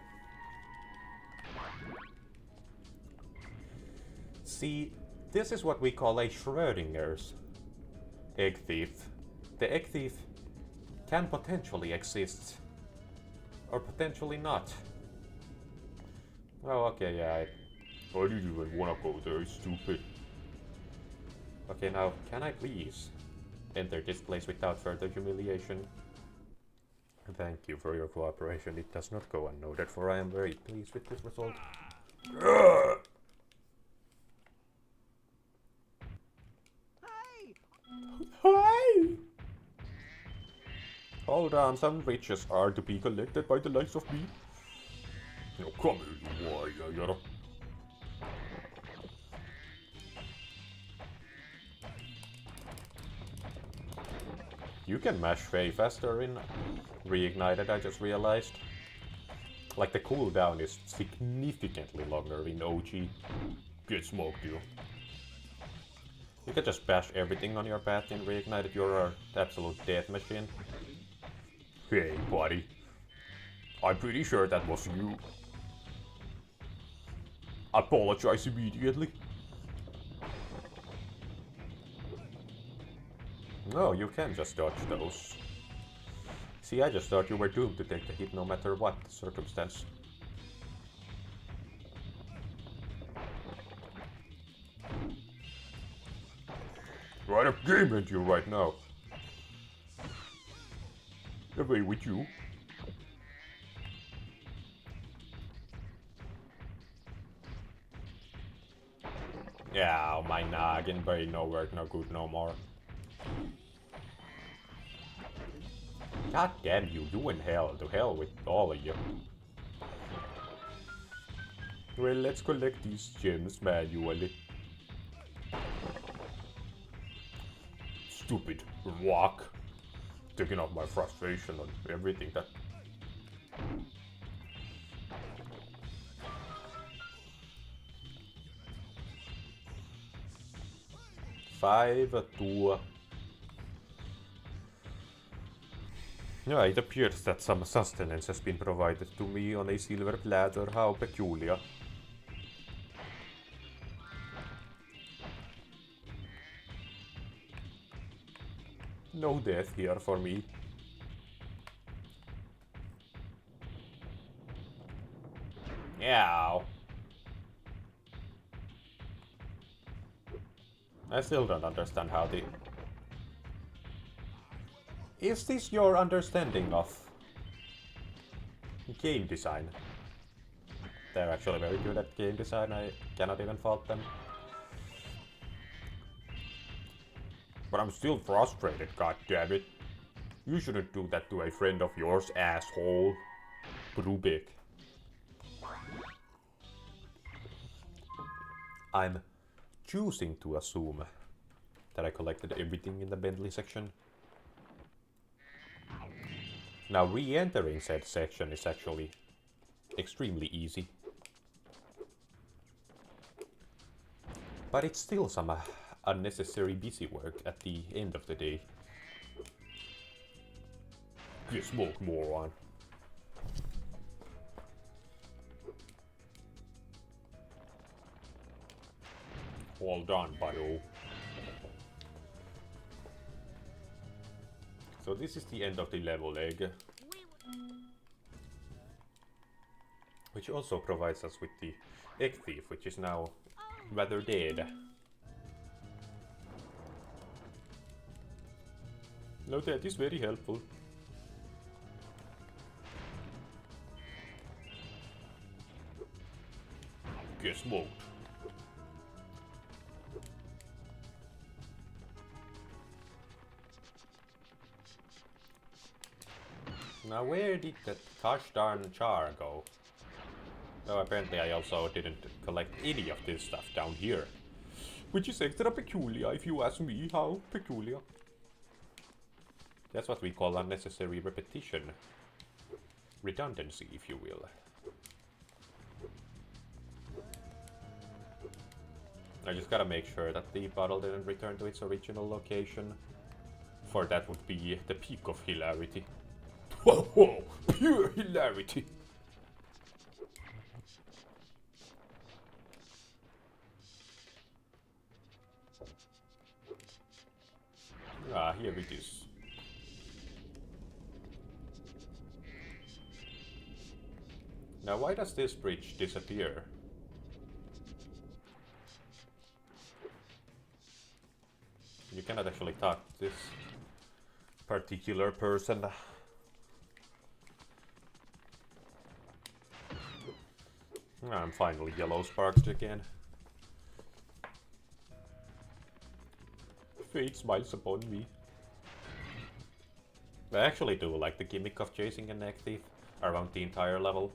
See, this is what we call a Schrödinger's egg thief. The egg thief can potentially exist, or potentially not. Oh, okay, yeah. I didn't even wanna go there, it's stupid. Okay, now, can I please enter this place without further humiliation? Thank you for your cooperation. It does not go unnoted, for I am very pleased with this result. Hey! Hi! Hold on, some riches are to be collected by the likes of me. Now come here, you warrior. You can mash Faye faster in Reignited, I just realized. Like the cooldown is significantly longer in OG. Get smoked, you. You can just bash everything on your path in Reignited, you're an absolute death machine. Hey, buddy. I'm pretty sure that was you. Apologize immediately. No, you can just dodge those. See, I just thought you were doomed to take the hit no matter what the circumstance. Right up game at you right now. Away with you. Yeah, my noggin brain no work, no good no more. God damn you, you in hell, to hell with all of you. Well, let's collect these gems manually. Stupid rock. Taking off my frustration on everything that... $5 Yeah, it appears that some sustenance has been provided to me on a silver platter. How peculiar. No death here for me. Ow. I still don't understand how the... Is this your understanding of game design? They're actually very good at game design, I cannot even fault them. But I'm still frustrated, goddammit. You shouldn't do that to a friend of yours, asshole. Brubik. I'm choosing to assume that I collected everything in the Bentley section. Now re-entering said section is actually extremely easy. But it's still some unnecessary busy work at the end of the day. Get smoked, moron. All done, buddo. So this is the end of the level egg. Which also provides us with the egg thief, which is now rather dead. No, that is very helpful. Get smoked. Now where did that gosh darn char go? Oh, apparently I also didn't collect any of this stuff down here. Which is extra peculiar if you ask me. How peculiar. That's what we call unnecessary repetition. Redundancy, if you will. I just gotta make sure that the bottle didn't return to its original location. For that would be the peak of hilarity. Whoa, whoa, pure hilarity! Ah, here it is. Now why does this bridge disappear? You cannot actually talk to this particular person. I'm finally yellow sparked again. Fate smiles upon me. I actually do like the gimmick of chasing an egg thief around the entire level.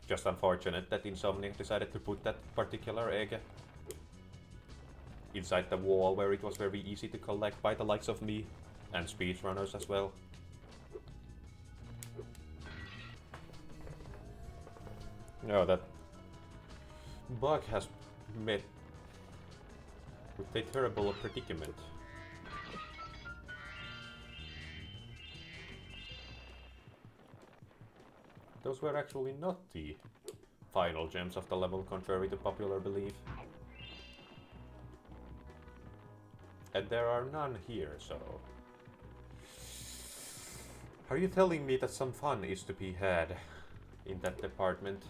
Just unfortunate that Insomniac decided to put that particular egg inside the wall where it was very easy to collect by the likes of me and speedrunners as well. No, that bug has met with a terrible predicament. Those were actually not the final gems of the level, contrary to popular belief. And there are none here, so... Are you telling me that some fun is to be had in that department?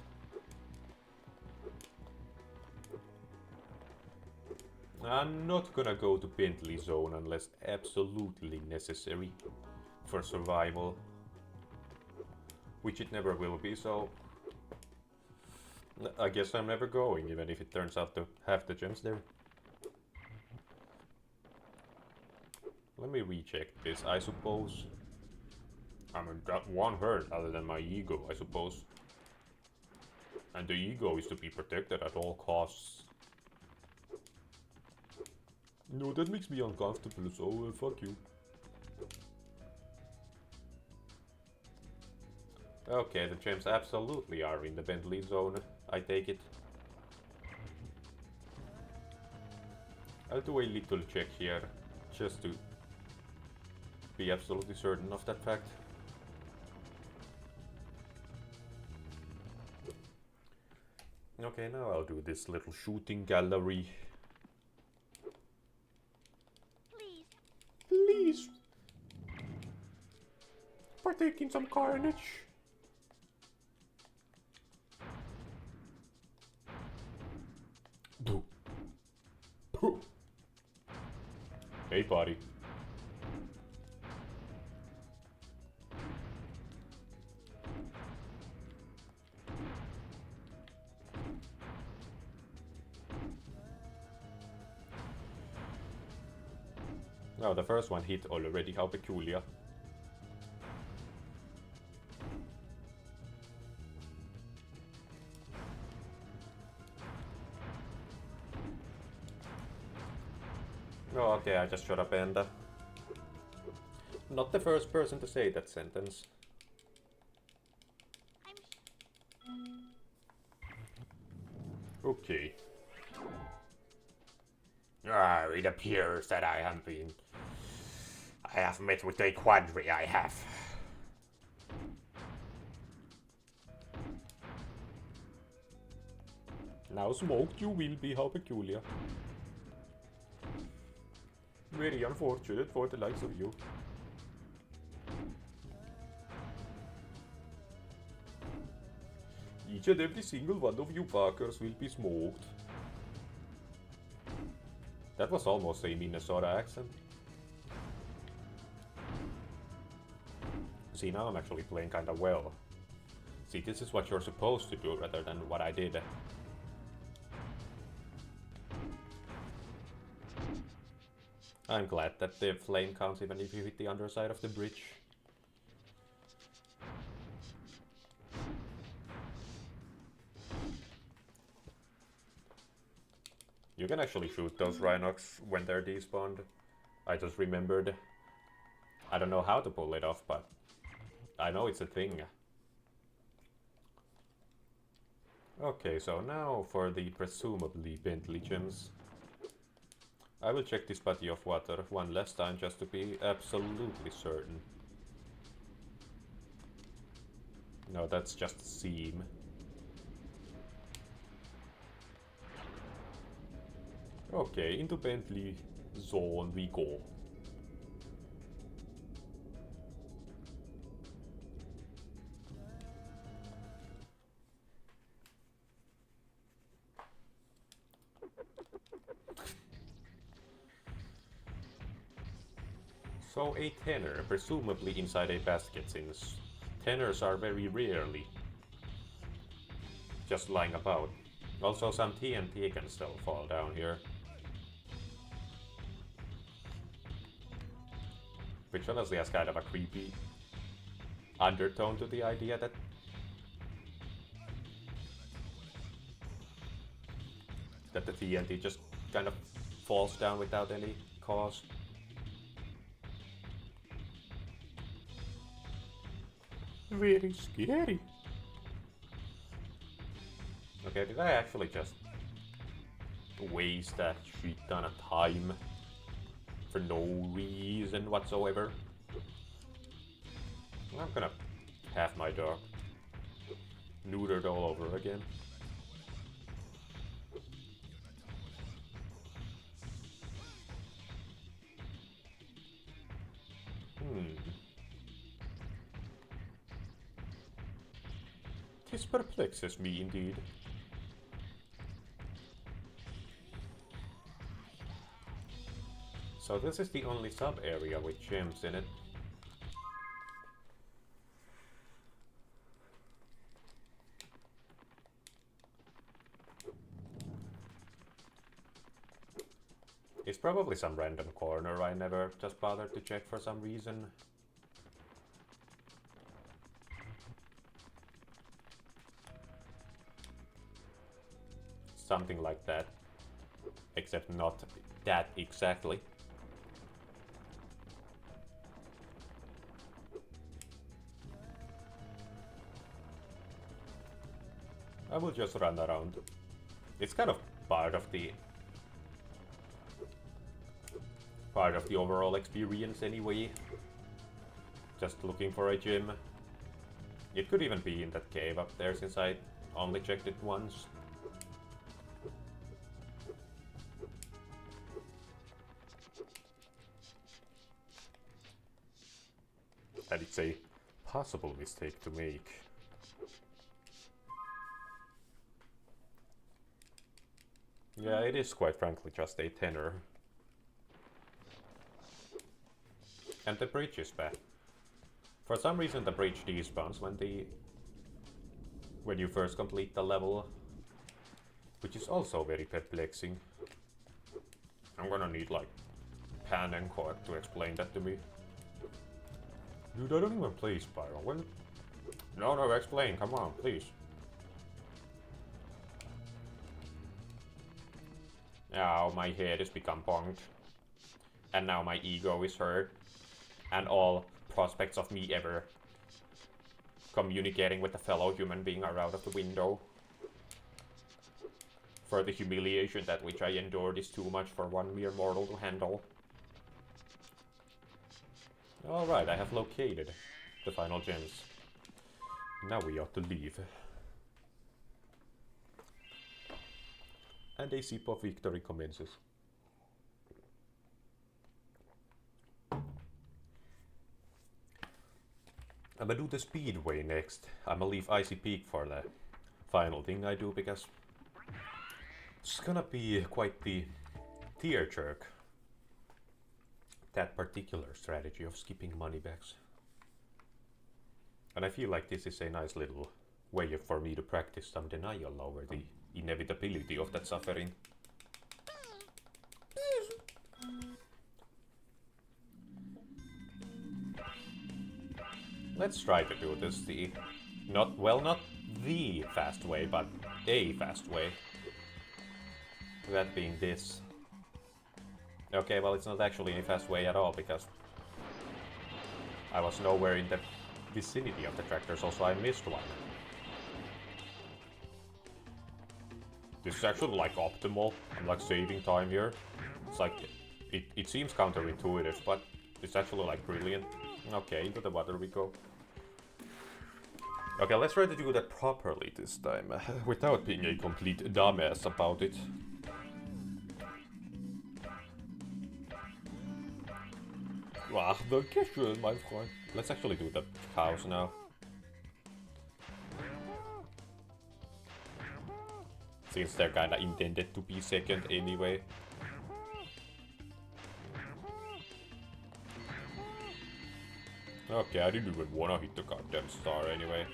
I'm not gonna go to Bentley Zone unless absolutely necessary for survival. Which it never will be, so... I guess I'm never going, even if it turns out to have the gems there. Let me recheck this, I suppose. I mean, that one hurt other than my ego, I suppose. And the ego is to be protected at all costs. No, that makes me uncomfortable, so fuck you. Okay, the gems absolutely are in the Bentley Zone, I take it. I'll do a little check here, just to be absolutely certain of that fact. Okay, now I'll do this little shooting gallery. Please! Partake in some carnage. Hey, buddy. Oh, the first one hit already. How peculiar. Oh, okay, I just shot a panda. Not the first person to say that sentence. Okay. Ah, it appears that I have met with a quandary, I have. Now smoked you will be, how peculiar. Very unfortunate for the likes of you. Each and every single one of you fuckers will be smoked. That was almost a Minnesota accent. See, now I'm actually playing kinda well. See, this is what you're supposed to do rather than what I did. I'm glad that the flame counts even if you hit the underside of the bridge. You can actually shoot those Rhinox when they're despawned. I just remembered. I don't know how to pull it off, but I know it's a thing. Okay, so now for the presumably Bentley gems. I will check this body of water one last time just to be absolutely certain. No, that's just a seam. Okay, into Bentley zone we go. So a tenor, presumably inside a basket, since tenors are very rarely just lying about. Also some TNT can still fall down here. Which honestly has kind of a creepy undertone to the idea that the TNT just kind of falls down without any cause. Very scary. Okay, did I actually just waste that shit ton of time for no reason whatsoever? I'm gonna have my dog neutered all over again. This perplexes me indeed. So this is the only sub-area with gems in it. It's probably some random corner I never just bothered to check for some reason. Something like that. Except not that exactly. I will just run around. It's kind of part of the overall experience anyway. Just looking for a gym. It could even be in that cave up there since I only checked it once. And it's a possible mistake to make. Yeah, it is quite frankly just a tenor. And the bridge is back. For some reason the bridge despawns when you first complete the level. Which is also very perplexing. I'm gonna need like Pan and Court to explain that to me. Dude, I don't even play Spyro. When? No, explain. Come on, please. Now my head has become bonked. And now my ego is hurt. And all prospects of me ever communicating with a fellow human being are out of the window. for the humiliation that which I endured is too much for one mere mortal to handle. Alright, I have located the final gems. Now we ought to leave. And a sip of victory commences. I'm gonna do the speedway next. I'm gonna leave Icy Peak for the final thing I do because it's gonna be quite the tearjerk. That particular strategy of skipping Moneybags. And I feel like this is a nice little way for me to practice some denial over the inevitability of that suffering. Let's try to do this not the fast way, but a fast way. That being this. Okay, well, it's not actually a fast way at all because I was nowhere in the vicinity of the tractor, so I missed one. This is actually like optimal. I'm like saving time here. It's like it seems counterintuitive, but it's actually like brilliant. Okay, into the water we go. Okay, let's try to do that properly this time, without being a complete dumbass about it. Ah, danke schön, my friend. Let's actually do the cows now. Since they're kinda intended to be second anyway. Okay, I didn't even wanna hit the goddamn star anyway.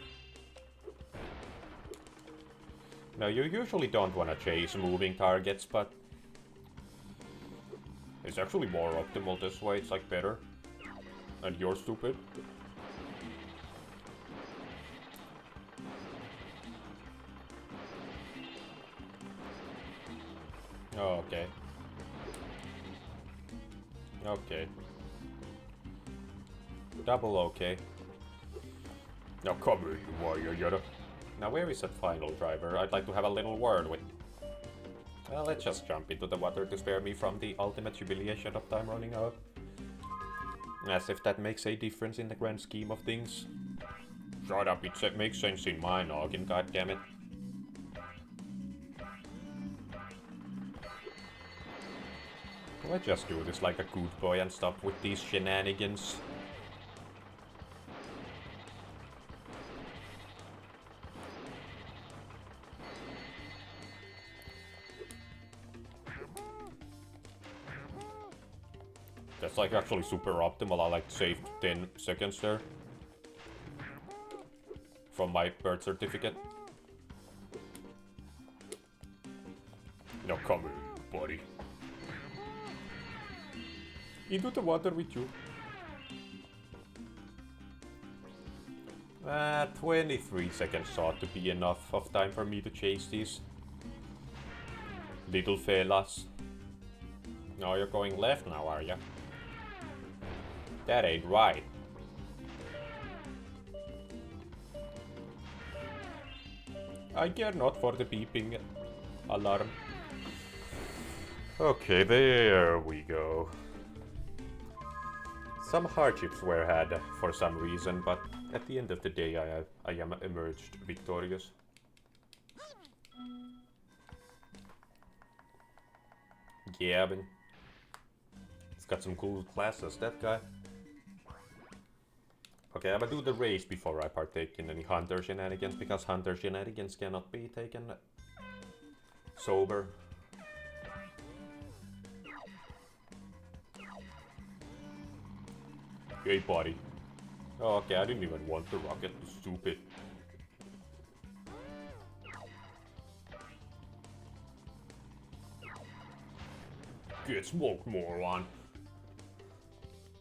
Now, you usually don't wanna chase moving targets, but it's actually more optimal this way, it's like better. And you're stupid. Oh, okay. Okay. Double okay. Now come here, you warrior yoda. Now where is that final driver? I'd like to have a little word with... Well, let's just jump into the water to spare me from the ultimate humiliation of time running out. As if that makes a difference in the grand scheme of things. Shut up, it makes sense in my noggin, goddammit. Let's just do this like a good boy and stop with these shenanigans. That's like actually super optimal. I like saved 10 seconds there. From my birth certificate. Now come here, buddy. Into the water with you. 23 seconds ought to be enough of time for me to chase these little fellas. No, you're going left now, are ya? That ain't right. I care not for the beeping alarm. Okay, there we go. Some hardships were had for some reason, but at the end of the day I am emerged victorious. Yeah, man. He's got some cool classes, that guy. Okay, I'm gonna do the race before I partake in any hunter shenanigans, because hunter shenanigans cannot be taken sober. Hey, buddy. Oh, okay, I didn't even want the rocket, stupid. Get smoked, moron.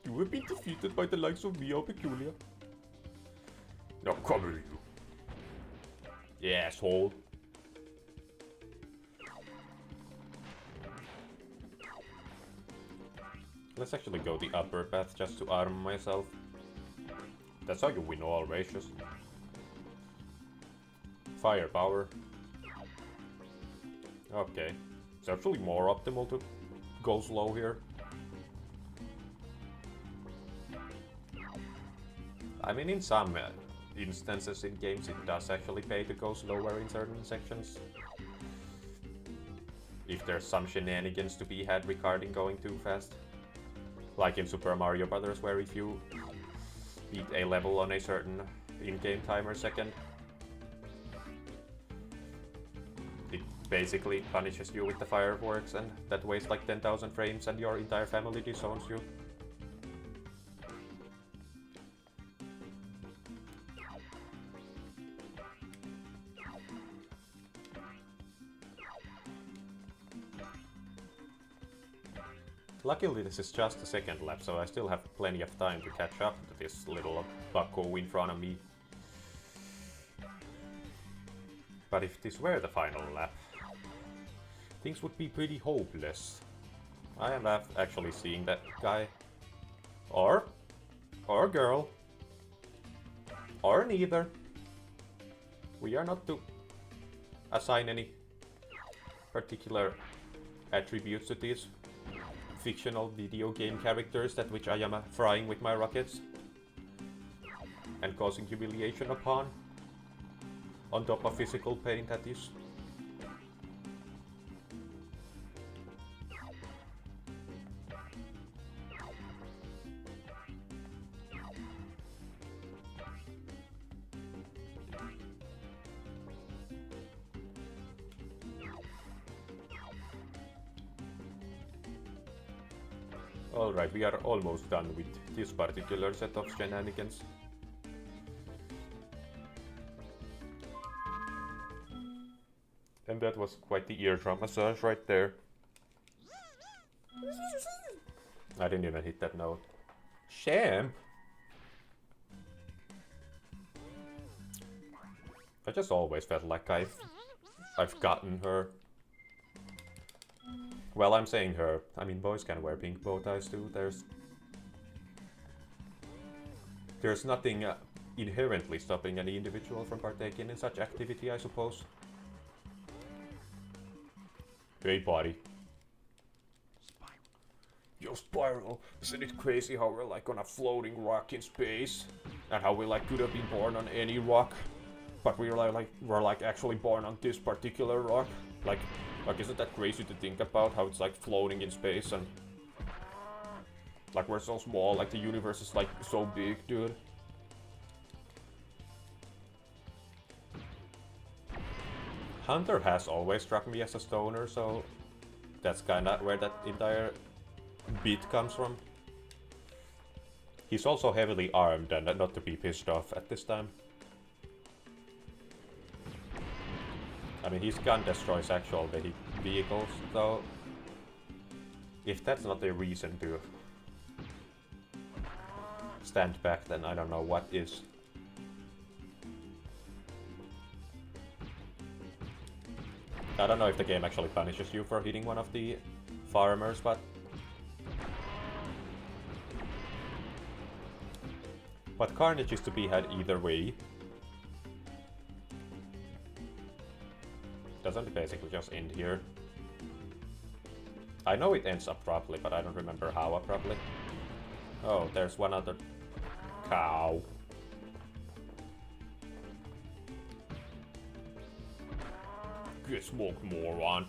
You have been defeated by the likes of me, how peculiar. Now come here, you. Yeah, asshole. Let's actually go the upper path just to arm myself. That's how you win all races. Firepower. Okay. It's actually more optimal to go slow here. I mean, in some instances in games it does actually pay to go slower in certain sections. If there's some shenanigans to be had regarding going too fast. Like in Super Mario Bros. Where if you beat a level on a certain in-game timer second, it basically punishes you with the fireworks, and that wastes like 10,000 frames and your entire family disowns you. Luckily this is just the second lap, so I still have plenty of time to catch up to this little bucko in front of me. But if this were the final lap, things would be pretty hopeless. I am actually seeing that guy. Or girl. Or neither. We are not to assign any particular attributes to these fictional video game characters that which I am frying with my rockets and causing humiliation upon, on top of physical pain, that is. Alright, we are almost done with this particular set of shenanigans. And that was quite the eardrum massage right there. I didn't even hit that note. Sham! I just always felt like I've gotten her. Well, I'm saying her. I mean, boys can wear pink bow ties too. There's nothing inherently stopping any individual from partaking in such activity, I suppose. Hey, buddy. Yo, Spyro, isn't it crazy how we're like on a floating rock in space? And how we like could have been born on any rock, but we're like actually born on this particular rock? Like, isn't that crazy to think about how it's like floating in space and like we're so small, like the universe is like so big, dude. Hunter has always struck me as a stoner, so that's kinda where that entire bit comes from. He's also heavily armed and not to be pissed off at this time. I mean, his gun destroys actual vehicles, though. If that's not a reason to stand back, then I don't know what is. I don't know if the game actually punishes you for hitting one of the farmers, but carnage is to be had either way. Doesn't it basically just end here? I know it ends abruptly, but I don't remember how abruptly. Oh, there's one other cow. Get smoked, moron.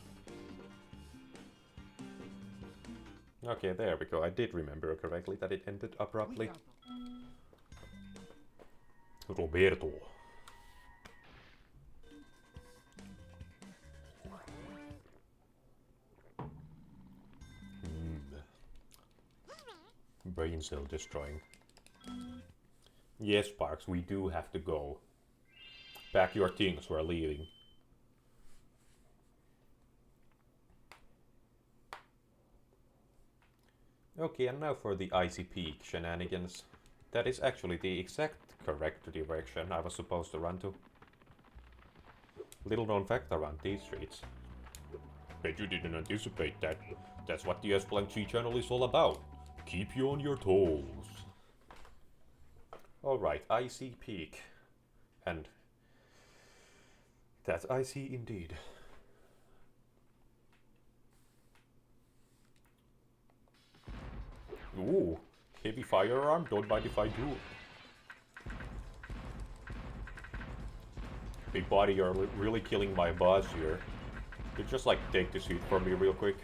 Okay, there we go. I did remember correctly that it ended abruptly. Roberto. Brain cell destroying. Yes, Sparks, we do have to go. Pack your things, we're leaving. Okay, and now for the icy peak shenanigans. That is actually the exact correct direction I was supposed to run to. Little known fact around these streets. Bet you didn't anticipate that. That's what the S-Blank channel is all about. Keep you on your toes. Alright, icy peak. And that's icy indeed. Ooh, heavy firearm, don't mind if I do. Big body, you're really killing my boss here. You just like take the seat for me real quick.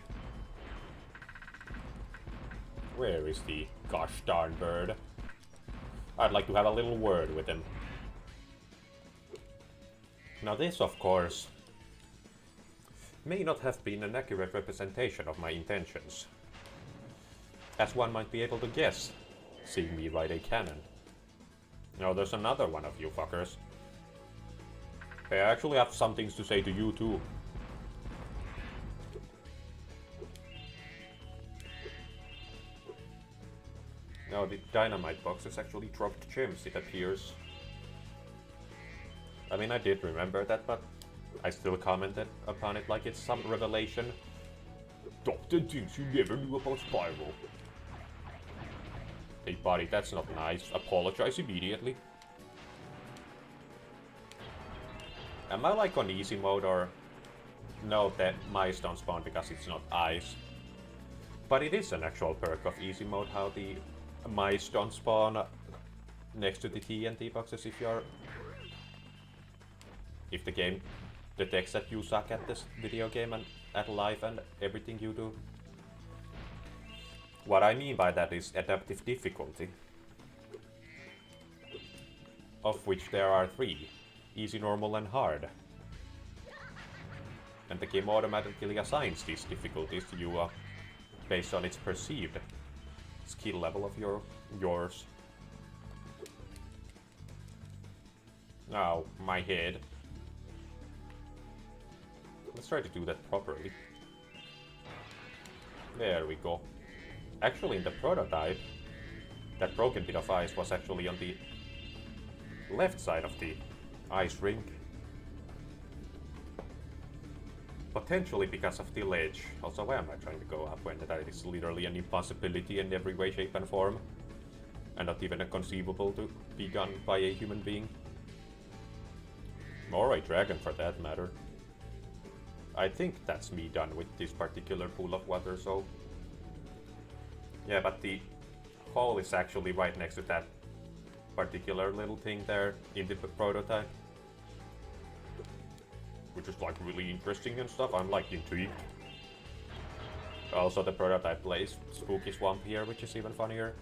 Where is the gosh darn bird? I'd like to have a little word with him. Now this, of course, may not have been an accurate representation of my intentions, as one might be able to guess, seeing me ride a cannon. Now there's another one of you fuckers. Hey, I actually have some things to say to you too. Now the dynamite box has actually dropped gems, it appears. I mean, I did remember that, but I still commented upon it like it's some revelation. Top 10 things you never knew about Spyro. Hey buddy, that's not nice. Apologize immediately. Am I like on easy mode or... No, that mice don't spawn because it's not ice. But it is an actual perk of easy mode how the mice don't spawn next to the TNT boxes if you're... If the game detects that you suck at this video game and at life and everything you do. What I mean by that is adaptive difficulty. Of which there are 3. Easy, normal and hard. And the game automatically assigns these difficulties to you based on its perceived skill level of yours. Now, my head. Let's try to do that properly. There we go. Actually, in the prototype, that broken bit of ice was actually on the left side of the ice rink. Potentially because of the ledge. Also, why am I trying to go up when that is literally an impossibility in every way, shape and form? And not even conceivable to be done by a human being. Or a dragon for that matter. I think that's me done with this particular pool of water, so... Yeah, but the hole is actually right next to that particular little thing there in the prototype. Which is like really interesting and stuff, I'm like intrigued. Also the prototype plays Spooky Swamp here, which is even funnier.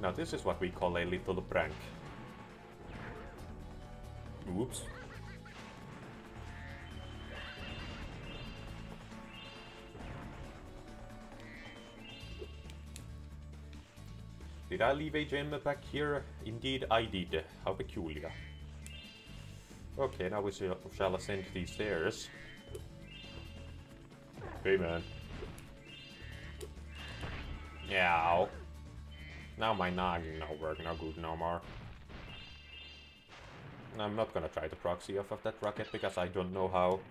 Now this is what we call a little prank. Oops. Did I leave a gem back here? Indeed I did. How peculiar. Okay, now we shall ascend these stairs. Hey man. Yow. Now my noggin no work, no good no more. I'm not gonna try to proxy off of that rocket because I don't know how.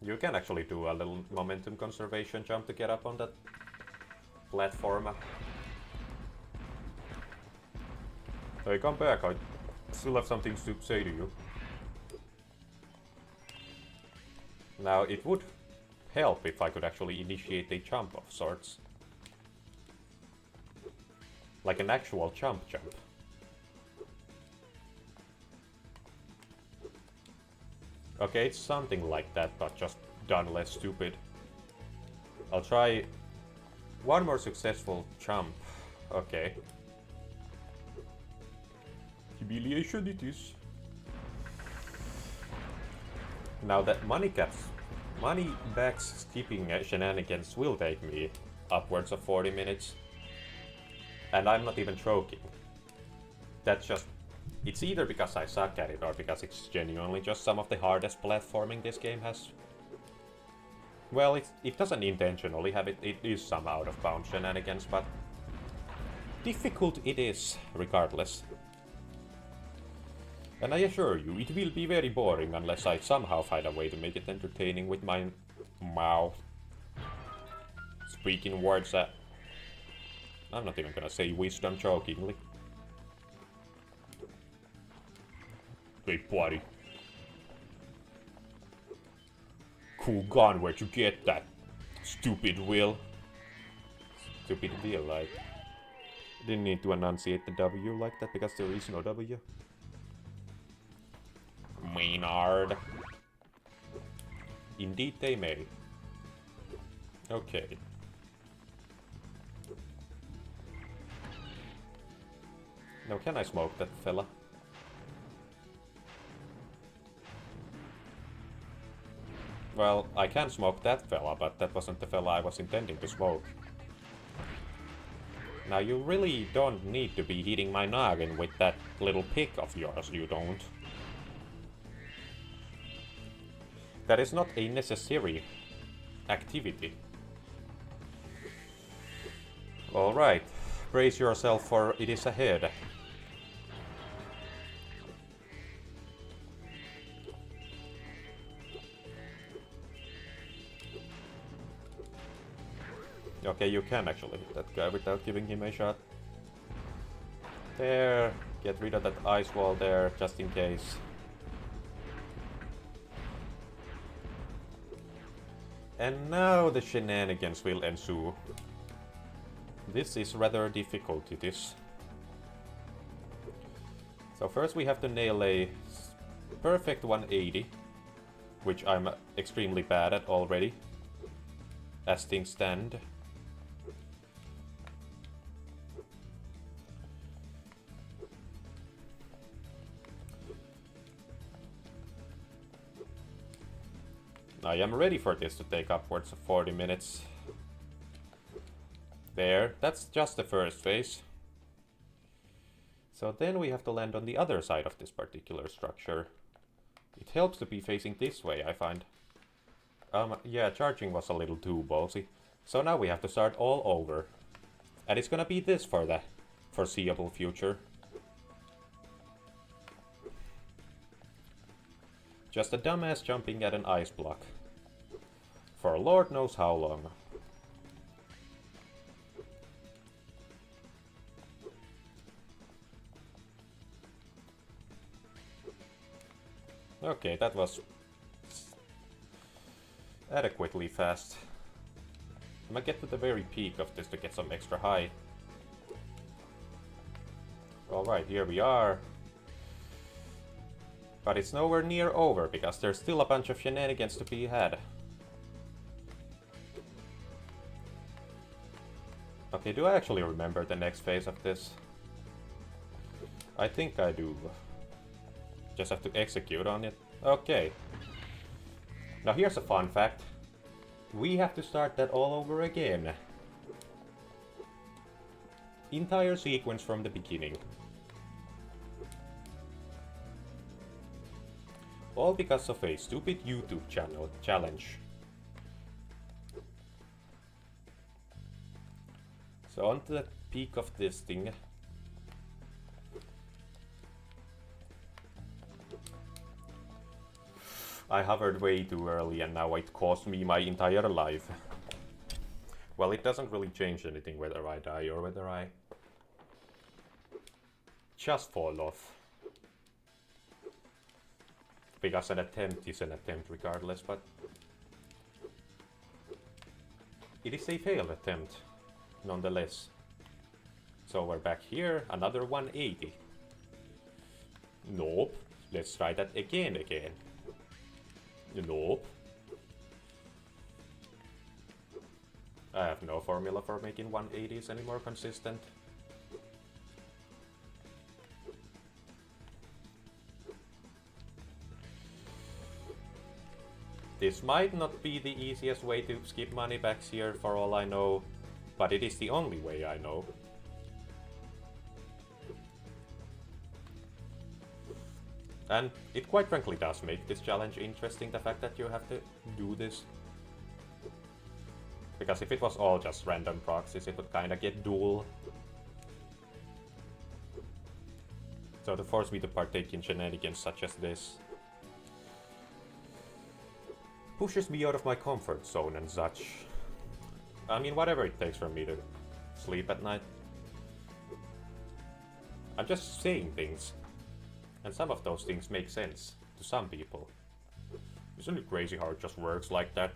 You can actually do a little momentum conservation jump to get up on that platform. Hey, come back, I still have some things to say to you. Now, it would help if I could actually initiate a jump of sorts. Like an actual jump. Okay, it's something like that, but just done less stupid. I'll try one more successful jump. Okay. Humiliation it is. Now that Moneybags skipping shenanigans will take me upwards of 40 minutes. And I'm not even joking. That's just... It's either because I suck at it or because it's genuinely just some of the hardest platforming this game has. Well, it doesn't intentionally have it. It is some out of bounds shenanigans, but difficult it is, regardless. And I assure you, it will be very boring unless I somehow find a way to make it entertaining with my mouth. Speaking words that... I'm not even gonna say wisdom jokingly. Hey, buddy. Cool gun, where'd you get that? Stupid Will. Stupid Will, like... Didn't need to enunciate the W like that because there is no W. Maynard. Indeed they may. Okay. Now can I smoke that fella? Well, I can smoke that fella, but that wasn't the fella I was intending to smoke. Now you really don't need to be hitting my noggin with that little pick of yours, you don't. That is not a necessary activity. Alright, brace yourself for it is ahead. Okay, you can actually hit that guy without giving him a shot. There, get rid of that ice wall there, just in case. And now the shenanigans will ensue. This is rather difficult, it is. So first we have to nail a perfect 180, which I'm extremely bad at already, as things stand. I am ready for this to take upwards of 40 minutes. There, that's just the first phase. So then we have to land on the other side of this particular structure. It helps to be facing this way, I find. Yeah, charging was a little too ballsy. So now we have to start all over. And it's gonna be this for the foreseeable future. Just a dumbass jumping at an ice block. For Lord knows how long. Okay, that was adequately fast. I'm gonna get to the very peak of this to get some extra high. Alright, here we are. But it's nowhere near over, because there's still a bunch of shenanigans to be had. Okay, do I actually remember the next phase of this? I think I do. Just have to execute on it. Okay. Now here's a fun fact. We have to start that all over again. Entire sequence from the beginning. All because of a stupid YouTube channel challenge. So on to the peak of this thing. I hovered way too early and now it cost me my entire life. Well, it doesn't really change anything whether I die or whether I just fall off. Because an attempt is an attempt regardless, but it is a failed attempt nonetheless. So we're back here, another 180. Nope, let's try that again. Nope. I have no formula for making 180s any more consistent. This might not be the easiest way to skip Moneybagsless here for all I know, but it is the only way I know. And it quite frankly does make this challenge interesting, the fact that you have to do this. Because if it was all just random proxies, it would kinda get dull. So to force me to partake in shenanigans such as this pushes me out of my comfort zone and such. I mean, whatever it takes for me to sleep at night. I'm just saying things. And some of those things make sense to some people. Isn't it crazy how it just works like that?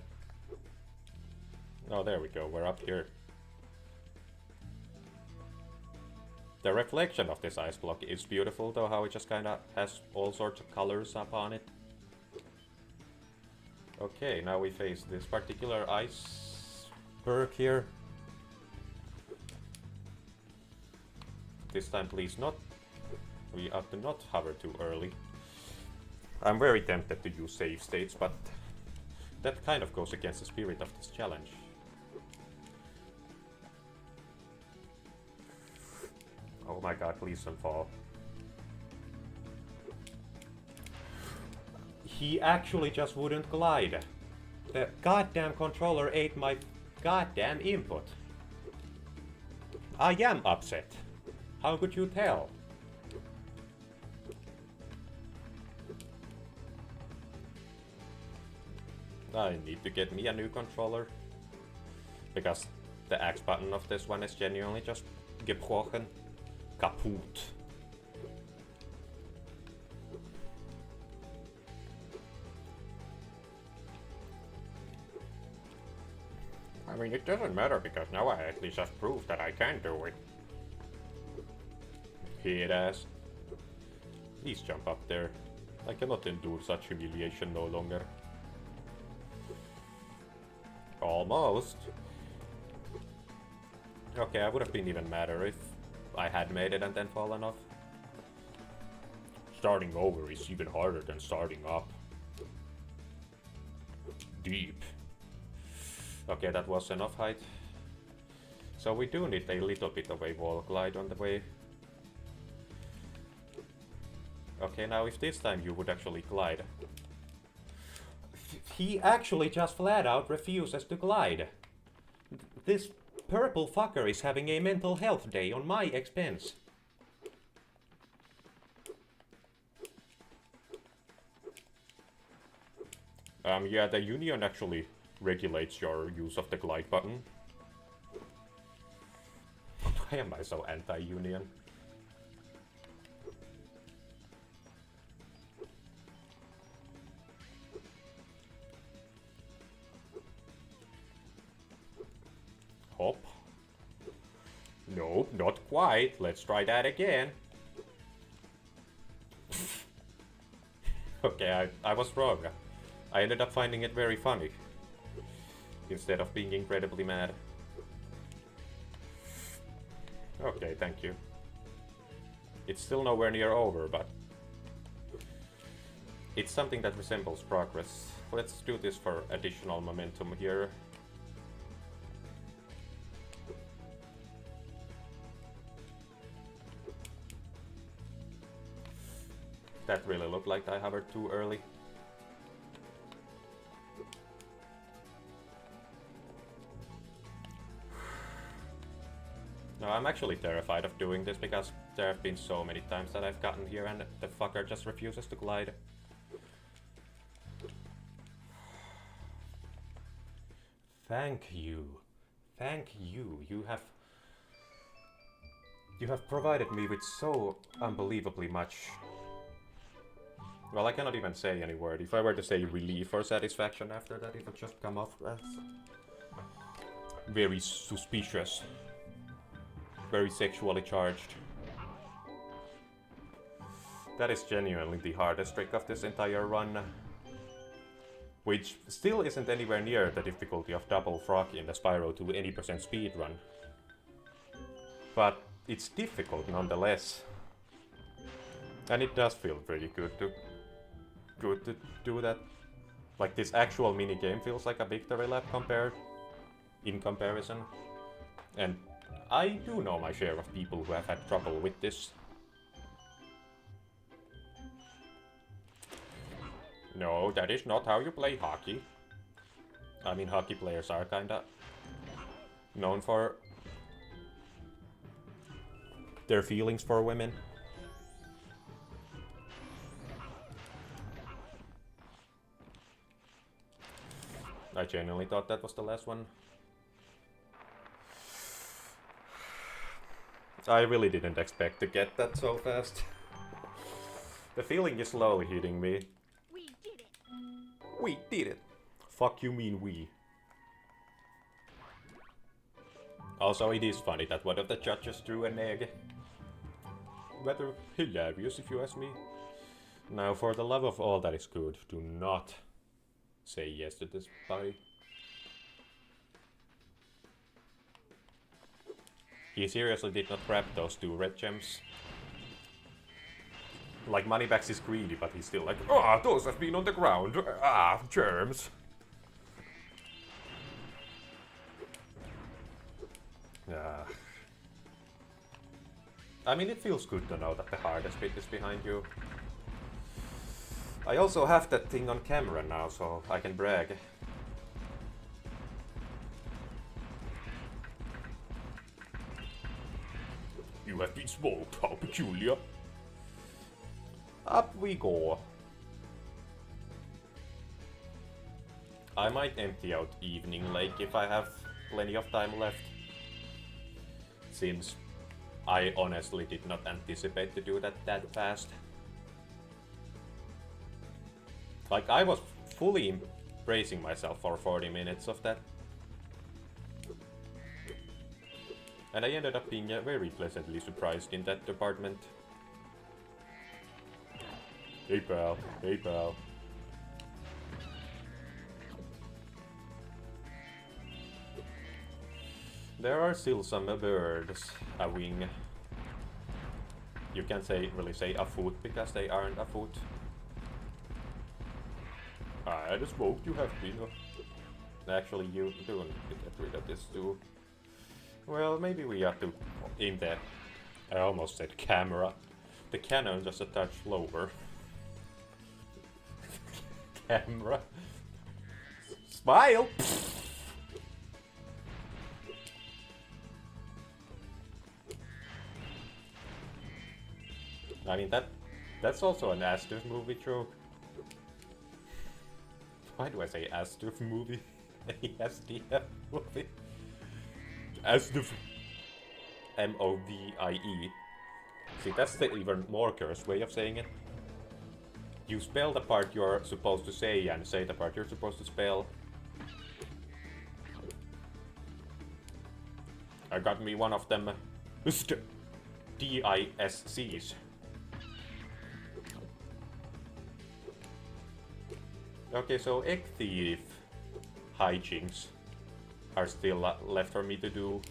Oh, there we go, we're up here. The reflection of this ice block is beautiful though, how it just kinda has all sorts of colors up on it. Okay, now we face this particular iceberg here. This time please not. We have to not hover too early. I'm very tempted to use save states, but that kind of goes against the spirit of this challenge. Oh my god, please don't fall. He actually just wouldn't glide. The goddamn controller ate my goddamn input. I am upset. How could you tell? I need to get me a new controller. Because the X button of this one is genuinely just gebrochen. Kaput. I mean, it doesn't matter because now I at least have proof that I can do it. Head ass. Please jump up there. I cannot endure such humiliation no longer. Almost. Okay, I would have been even madder if I had made it and then fallen off. Starting over is even harder than starting up. Deep. Okay, that was enough height. So we do need a little bit of a wall glide on the way. Okay, now if this time you would actually glide. He actually just flat out refuses to glide. This purple fucker is having a mental health day on my expense. Yeah, the union actually regulates your use of the glide button. Why am I so anti-union? Hop. Nope, not quite. Let's try that again. Okay, I was wrong. I ended up finding it very funny. Instead of being incredibly mad. Okay, thank you. It's still nowhere near over, but it's something that resembles progress. Let's do this for additional momentum here. That really looked like I hovered too early. No, I'm actually terrified of doing this because there have been so many times that I've gotten here and the fucker just refuses to glide. Thank you. Thank you. You have provided me with so unbelievably much. Well, I cannot even say any word. If I were to say relief or satisfaction after that, it would just come off as very suspicious. Very sexually charged. That is genuinely the hardest trick of this entire run. Which still isn't anywhere near the difficulty of double frog in the Spyro to any % speed run. But it's difficult nonetheless. And it does feel pretty good to do that. Like this actual minigame feels like a victory lap in comparison. And I do know my share of people who have had trouble with this. No, that is not how you play hockey. I mean, hockey players are kinda known for their feelings for women. I genuinely thought that was the last one. I really didn't expect to get that so fast. The feeling is slowly hitting me. We did it. We did it. Fuck you mean we. Also, it is funny that one of the judges drew an egg. Rather hilarious if you ask me. Now, for the love of all that is good, do not say yes to this buddy. He seriously did not grab those 2 red gems. Like, Moneybags is greedy, but he's still like, ah, those have been on the ground. Ah, germs. Yeah. I mean, it feels good to know that the hardest bit is behind you. I also have that thing on camera now, so I can brag. You have been smoked, how peculiar. Up we go. I might empty out Evening Lake if I have plenty of time left. Since I honestly did not anticipate to do that fast. Like, I was fully bracing myself for 40 minutes of that. And I ended up being very pleasantly surprised in that department. Hey pal, hey pal. There are still some birds a wing. You can't really say afoot because they aren't afoot. I had a smoke, you have been. Actually, you do need to get rid of this too. Well, maybe we have to aim that. I almost said camera. The cannon just a touch lower. Camera. Smile! I mean, that's also an Asdf movie joke. Why do I say Asdf movie? ASDF movie? Asdf. M-O-V-I-E. See, that's the even more cursed way of saying it. You spell the part you're supposed to say and say the part you're supposed to spell. I got me one of them DISCs. Okay, so Egg Thief hijinks are still left for me to do.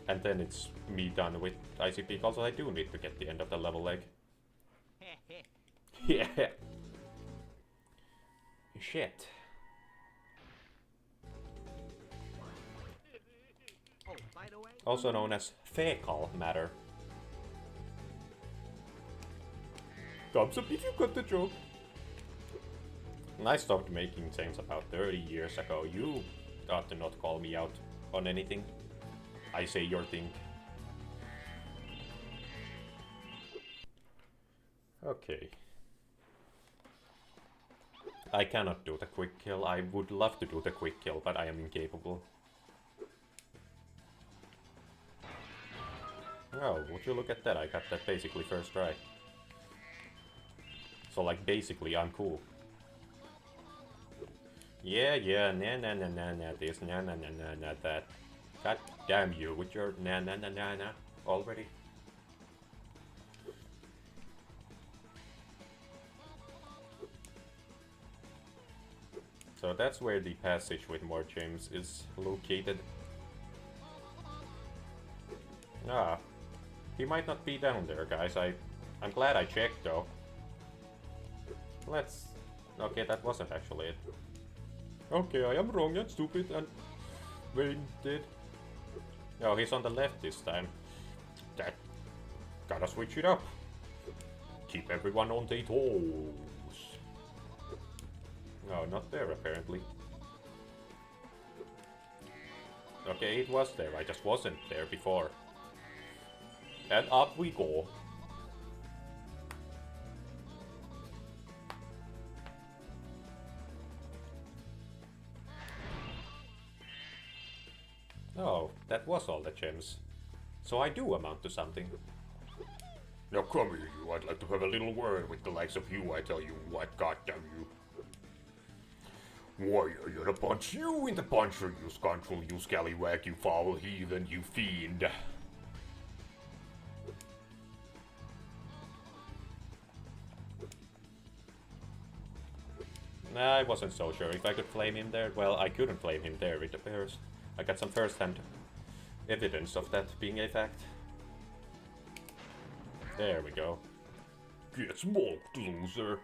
And then it's me done with ICP. Also, I do need to get the end of the level egg. Yeah. Shit. Oh, by the way, Also known as fecal matter. Thumbs up if you got the joke. I stopped making things about 30 years ago. You ought to not call me out on anything. I say your thing. Okay. I cannot do the quick kill. I would love to do the quick kill, but I am incapable. Oh, would you look at that? I got that basically first try. So, like, basically, I'm cool. Yeah, na this, na that. God damn you with your na already. So that's where the passage with more gems is located. Ah, he might not be down there, guys. I'm glad I checked though. Let's... Okay, that wasn't actually it. Okay, I am wrong and stupid and Wayne did. No, he's on the left this time. That... Gotta switch it up. Keep everyone on their toes. No, not there apparently. Okay, it was there. I just wasn't there before. And up we go. Oh, that was all the gems. So I do amount to something. Now come here, you. I'd like to have a little word with the likes of you. I tell you what, goddamn you. Warrior, you're to punch you in the puncher, you scoundrel, you scallywag, you foul heathen, you fiend. Nah, I wasn't so sure if I could flame him there. Well, I couldn't flame him there, it appears. I got some first-hand evidence of that being a fact. There we go. Get smoked, loser.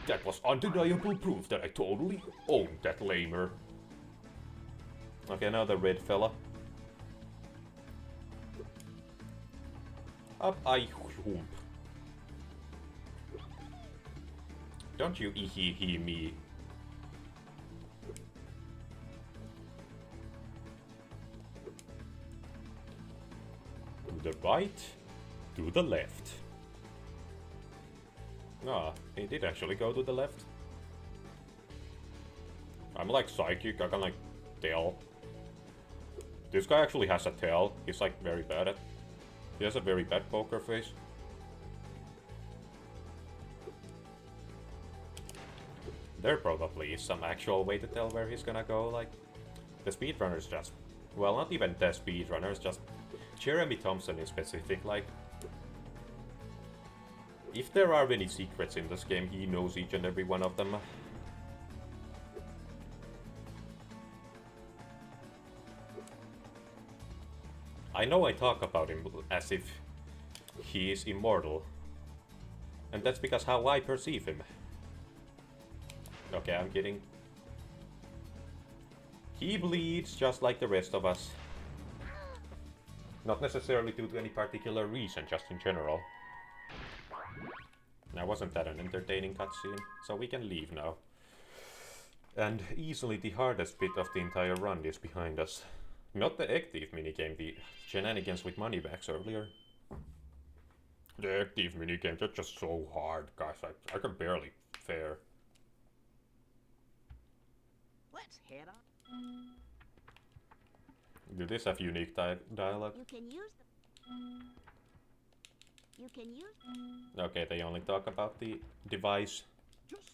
That was undeniable proof that I totally owned that lamer. Okay, now the red fella. Up I whoomp. Don't you hee me. To the right, to the left. Ah, he did actually go to the left. I'm like psychic, I can like tell. This guy actually has a tell. He's like very bad at. He has a very bad poker face. There probably is some actual way to tell where he's gonna go, like the speedrunners just, well, not even the speedrunners, just Jeremy Thompson in specific, like if there are any secrets in this game, he knows each and every one of them. I know I talk about him as if he is immortal, and that's because how I perceive him. Okay, I'm kidding. He bleeds just like the rest of us. Not necessarily due to any particular reason, just in general. Now, wasn't that an entertaining cutscene? So we can leave now. And easily the hardest bit of the entire run is behind us. Not the Egg Thief minigame, the shenanigans with moneybags earlier. The Egg Thief minigame, they're just so hard, guys. I can barely fare. Let's head on. Do this have unique dialogue? You can use the. You can use. Okay, they only talk about the device. Just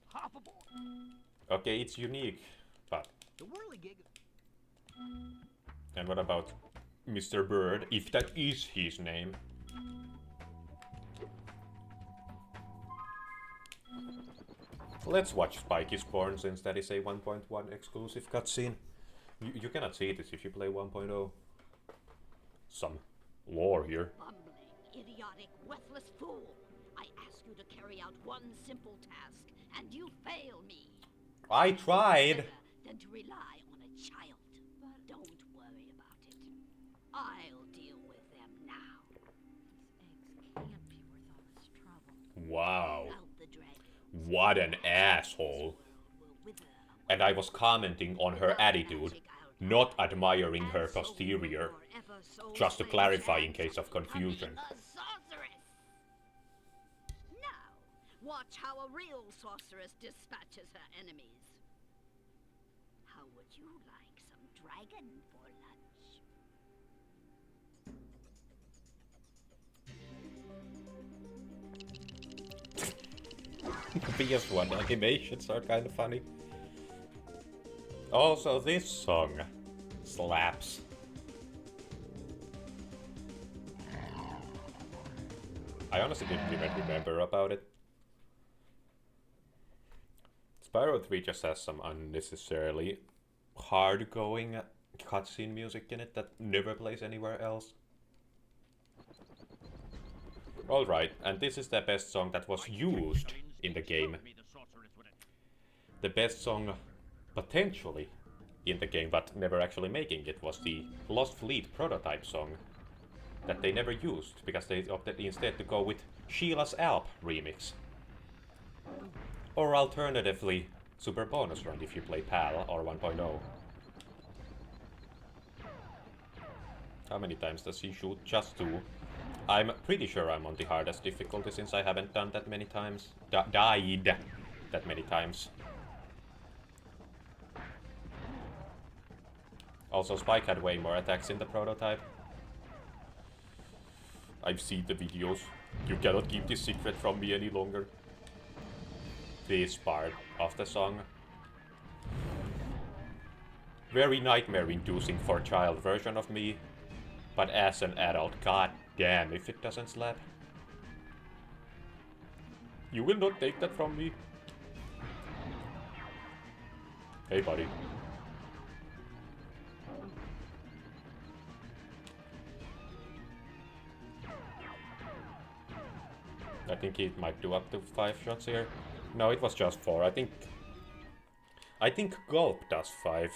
hop aboard. Okay, it's unique, but... The whirligig. And what about Mr. Bird, if that is his name? Let's watch Spikey Spawn, since that is a 1.1 exclusive cutscene. You cannot see this if you play 1.0. Some lore here. Bumbling, idiotic, worthless fool! I ask you to carry out one simple task, and you fail me. I tried! Better than to rely on a child. But don't worry about it. I'll deal with them now. These eggs can't be worth all this trouble. Wow. Out the dragon. What an asshole. Will wither And I was commenting on her attitude, not admiring her posterior. Just to clarify in case of confusion. Now, watch how a real sorceress dispatches her enemies. How would you like some dragon for lunch? PS1 animations are kind of funny. Also, this song slaps. I honestly didn't even remember about it. Spyro 3 just has some unnecessarily hard-going cutscene music in it that never plays anywhere else. Alright, and this is the best song that was used in the game. The best song potentially in the game, but never actually making it, was the Lost Fleet prototype song that they never used because they opted instead to go with Sheila's Alp remix. Or alternatively, Super Bonus Run if you play PAL or 1.0. How many times does he shoot? Just 2. I'm pretty sure I'm on the hardest difficulty since I haven't done that many times. Died that many times. Also, Spike had way more attacks in the prototype. I've seen the videos. You cannot keep this secret from me any longer. This part of the song. Very nightmare-inducing for child version of me. But as an adult, god damn if it doesn't slap. You will not take that from me. Hey, buddy. I think he might do up to 5 shots here. No, it was just 4. I think Gulp does 5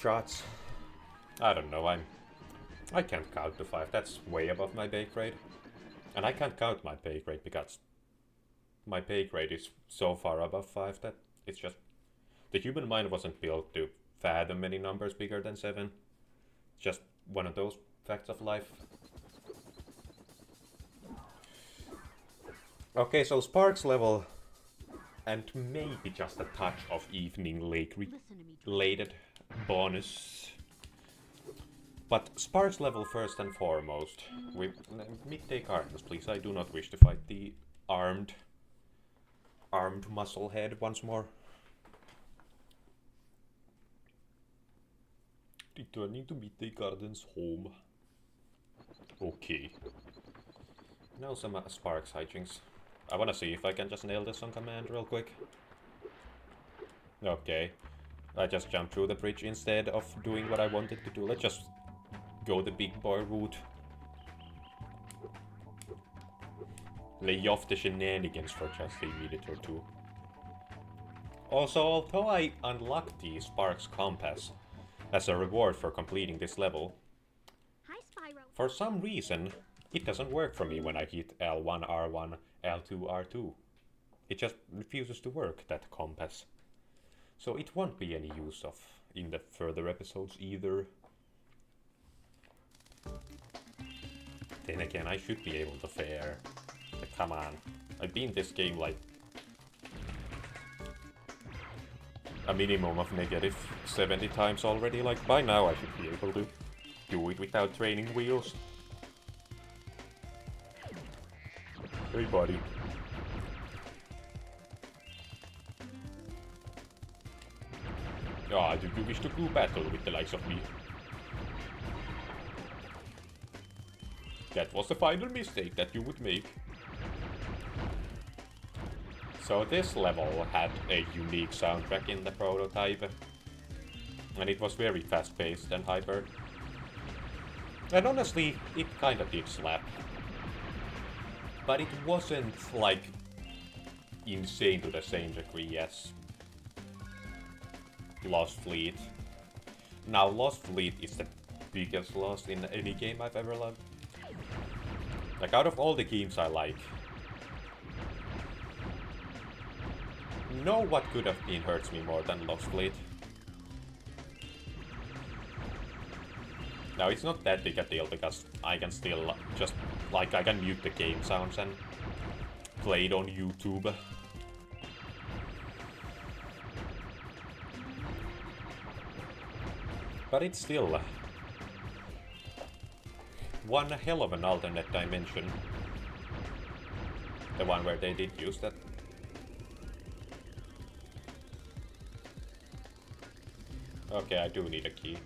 shots. I don't know, I can't count to 5. That's way above my pay grade. And I can't count my pay grade because my pay grade is so far above 5 that it's just... The human mind wasn't built to fathom any numbers bigger than 7. Just one of those facts of life. Okay, so Sparks level and maybe just a touch of Evening Lake related bonus. But Sparks level first and foremost. With Midday Gardens, please. I do not wish to fight the armed muscle head once more. Returning to Midday Gardens home. Okay. Now some Sparks hijinks. I wanna see if I can just nail this on command real quick. Okay. I just jumped through the bridge instead of doing what I wanted to do. Let's just go the big boy route. Lay off the shenanigans for just a minute or two. Also, although I unlocked the Sparks Compass as a reward for completing this level, Hi, Spyro. for some reason, it doesn't work for me when I hit L1, R1, L2, R2. It just refuses to work, that compass. So it won't be any use of in the further episodes either. Then again, I should be able to fare. Like, come on. I've been this game like a minimum of negative 70 times already. Like, by now I should be able to do it without training wheels. Hey, buddy. Ah, do you wish to do battle with the likes of me? That was the final mistake that you would make. So this level had a unique soundtrack in the prototype. And it was very fast-paced and hyper. And honestly, it kinda did slap. But it wasn't, like, insane to the same degree as Lost Fleet. Now, Lost Fleet is the biggest loss in any game I've ever loved. Like, out of all the games I like, no what could have been hurts me more than Lost Fleet. Now, it's not that big a deal because I can still just, like, I can mute the game sounds and play it on YouTube. But it's still one hell of an alternate dimension. The one where they did use that. Okay, I do need a key.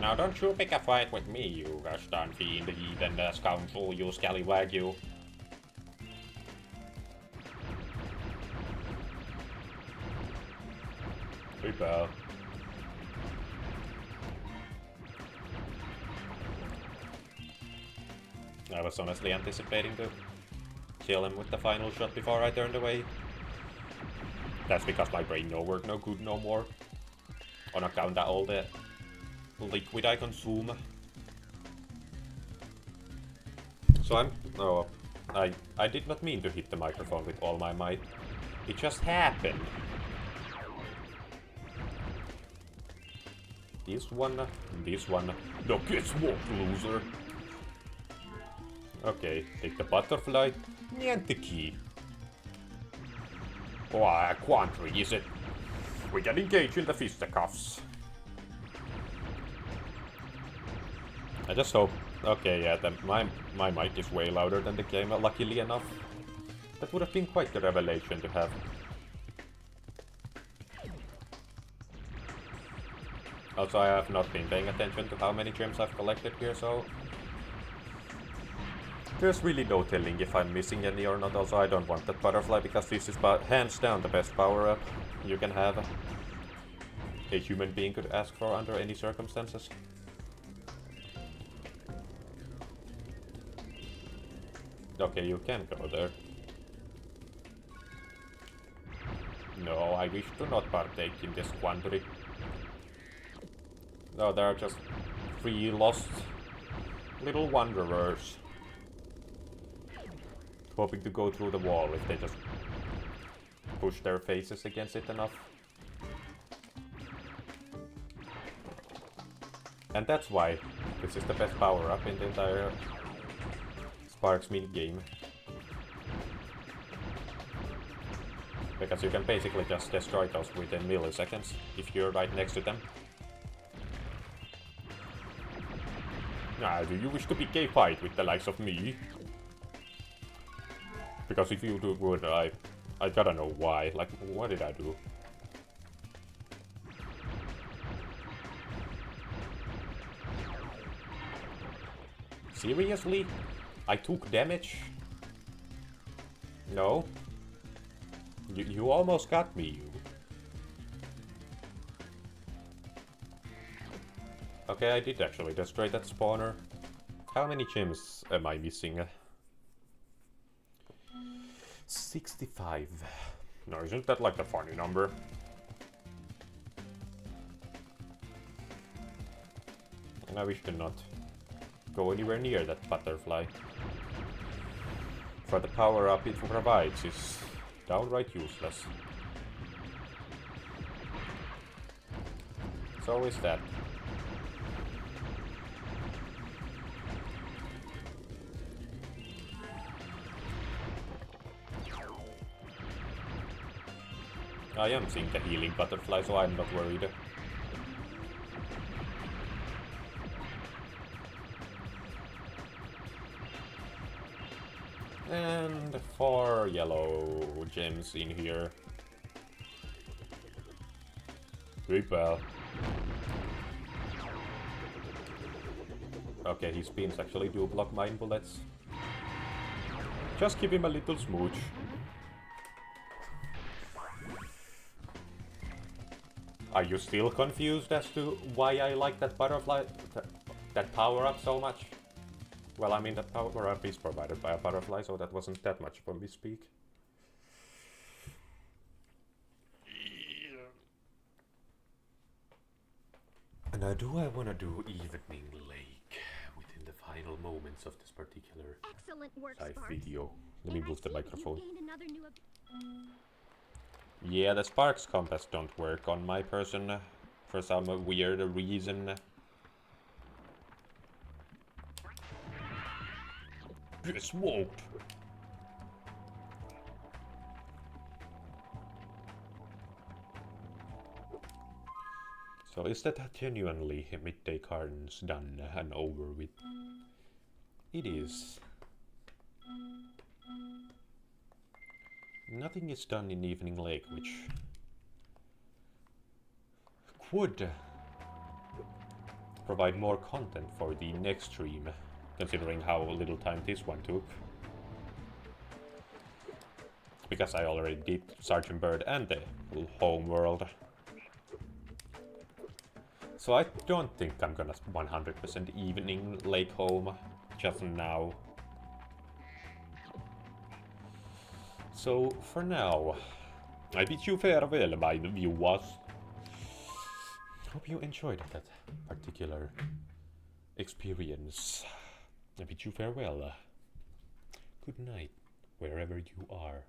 Now don't you pick a fight with me, you Gaston fiend, heathen scoundrel, you scallywag, you. Hey, pal. I was honestly anticipating to kill him with the final shot before I turned away. That's because my brain no work no good no more. On account of all the liquid I consume. So I did not mean to hit the microphone with all my might. It just happened. This one. No, guess what, loser? Okay, take the butterfly. Niente key. Oh, a quandary, is it? We can engage in the fisticuffs. I just hope... Okay, yeah, my mic is way louder than the game, luckily enough. That would have been quite the revelation to have. Also, I have not been paying attention to how many gems I've collected here, so... There's really no telling if I'm missing any or not. Also, I don't want that butterfly, because this is hands down the best power-up you can have. A human being could ask for under any circumstances. Okay, you can go there. No, I wish to not partake in this quandary. No, there are just 3 lost little wanderers. Hoping to go through the wall if they just push their faces against it enough. And that's why this is the best power-up in the entire Sparks mini-game. Because you can basically just destroy those within milliseconds if you're right next to them. Now, do you wish to pick a fight with the likes of me? Because if you would, I gotta know why. Like, what did I do? Seriously? I took damage? No? You almost got me, you. Okay, I did actually destroy that spawner. How many gems am I missing? 65. No, isn't that like a funny number? I wish to not go anywhere near that butterfly. For the power-up it provides is downright useless. So is that. I am seeing the healing butterfly, so I'm not worried. And 4 yellow gems in here. Very well. Okay, his beams actually do block mine bullets. Just give him a little smooch. Are you still confused as to why I like that butterfly, that power-up so much? Well, I mean, that power-up is provided by a butterfly, so that wasn't that much of a misspeak. And now, do I want to do Evening Lake within the final moments of this particular Excellent work, side Sparks. video? Let me And I move the see that you've microphone. gained another new Yeah, the Sparks compass don't work on my person for some weird reason. Get smoked! So is that genuinely Midday Gardens done and over with? It is. Nothing is done in Evening Lake, which could provide more content for the next stream, considering how little time this one took. Because I already did Sergeant Bird and the home world. So I don't think I'm gonna 100% Evening Lake home just now. So, for now, I bid you farewell, my viewers. Hope you enjoyed that particular experience. I bid you farewell. Good night, wherever you are.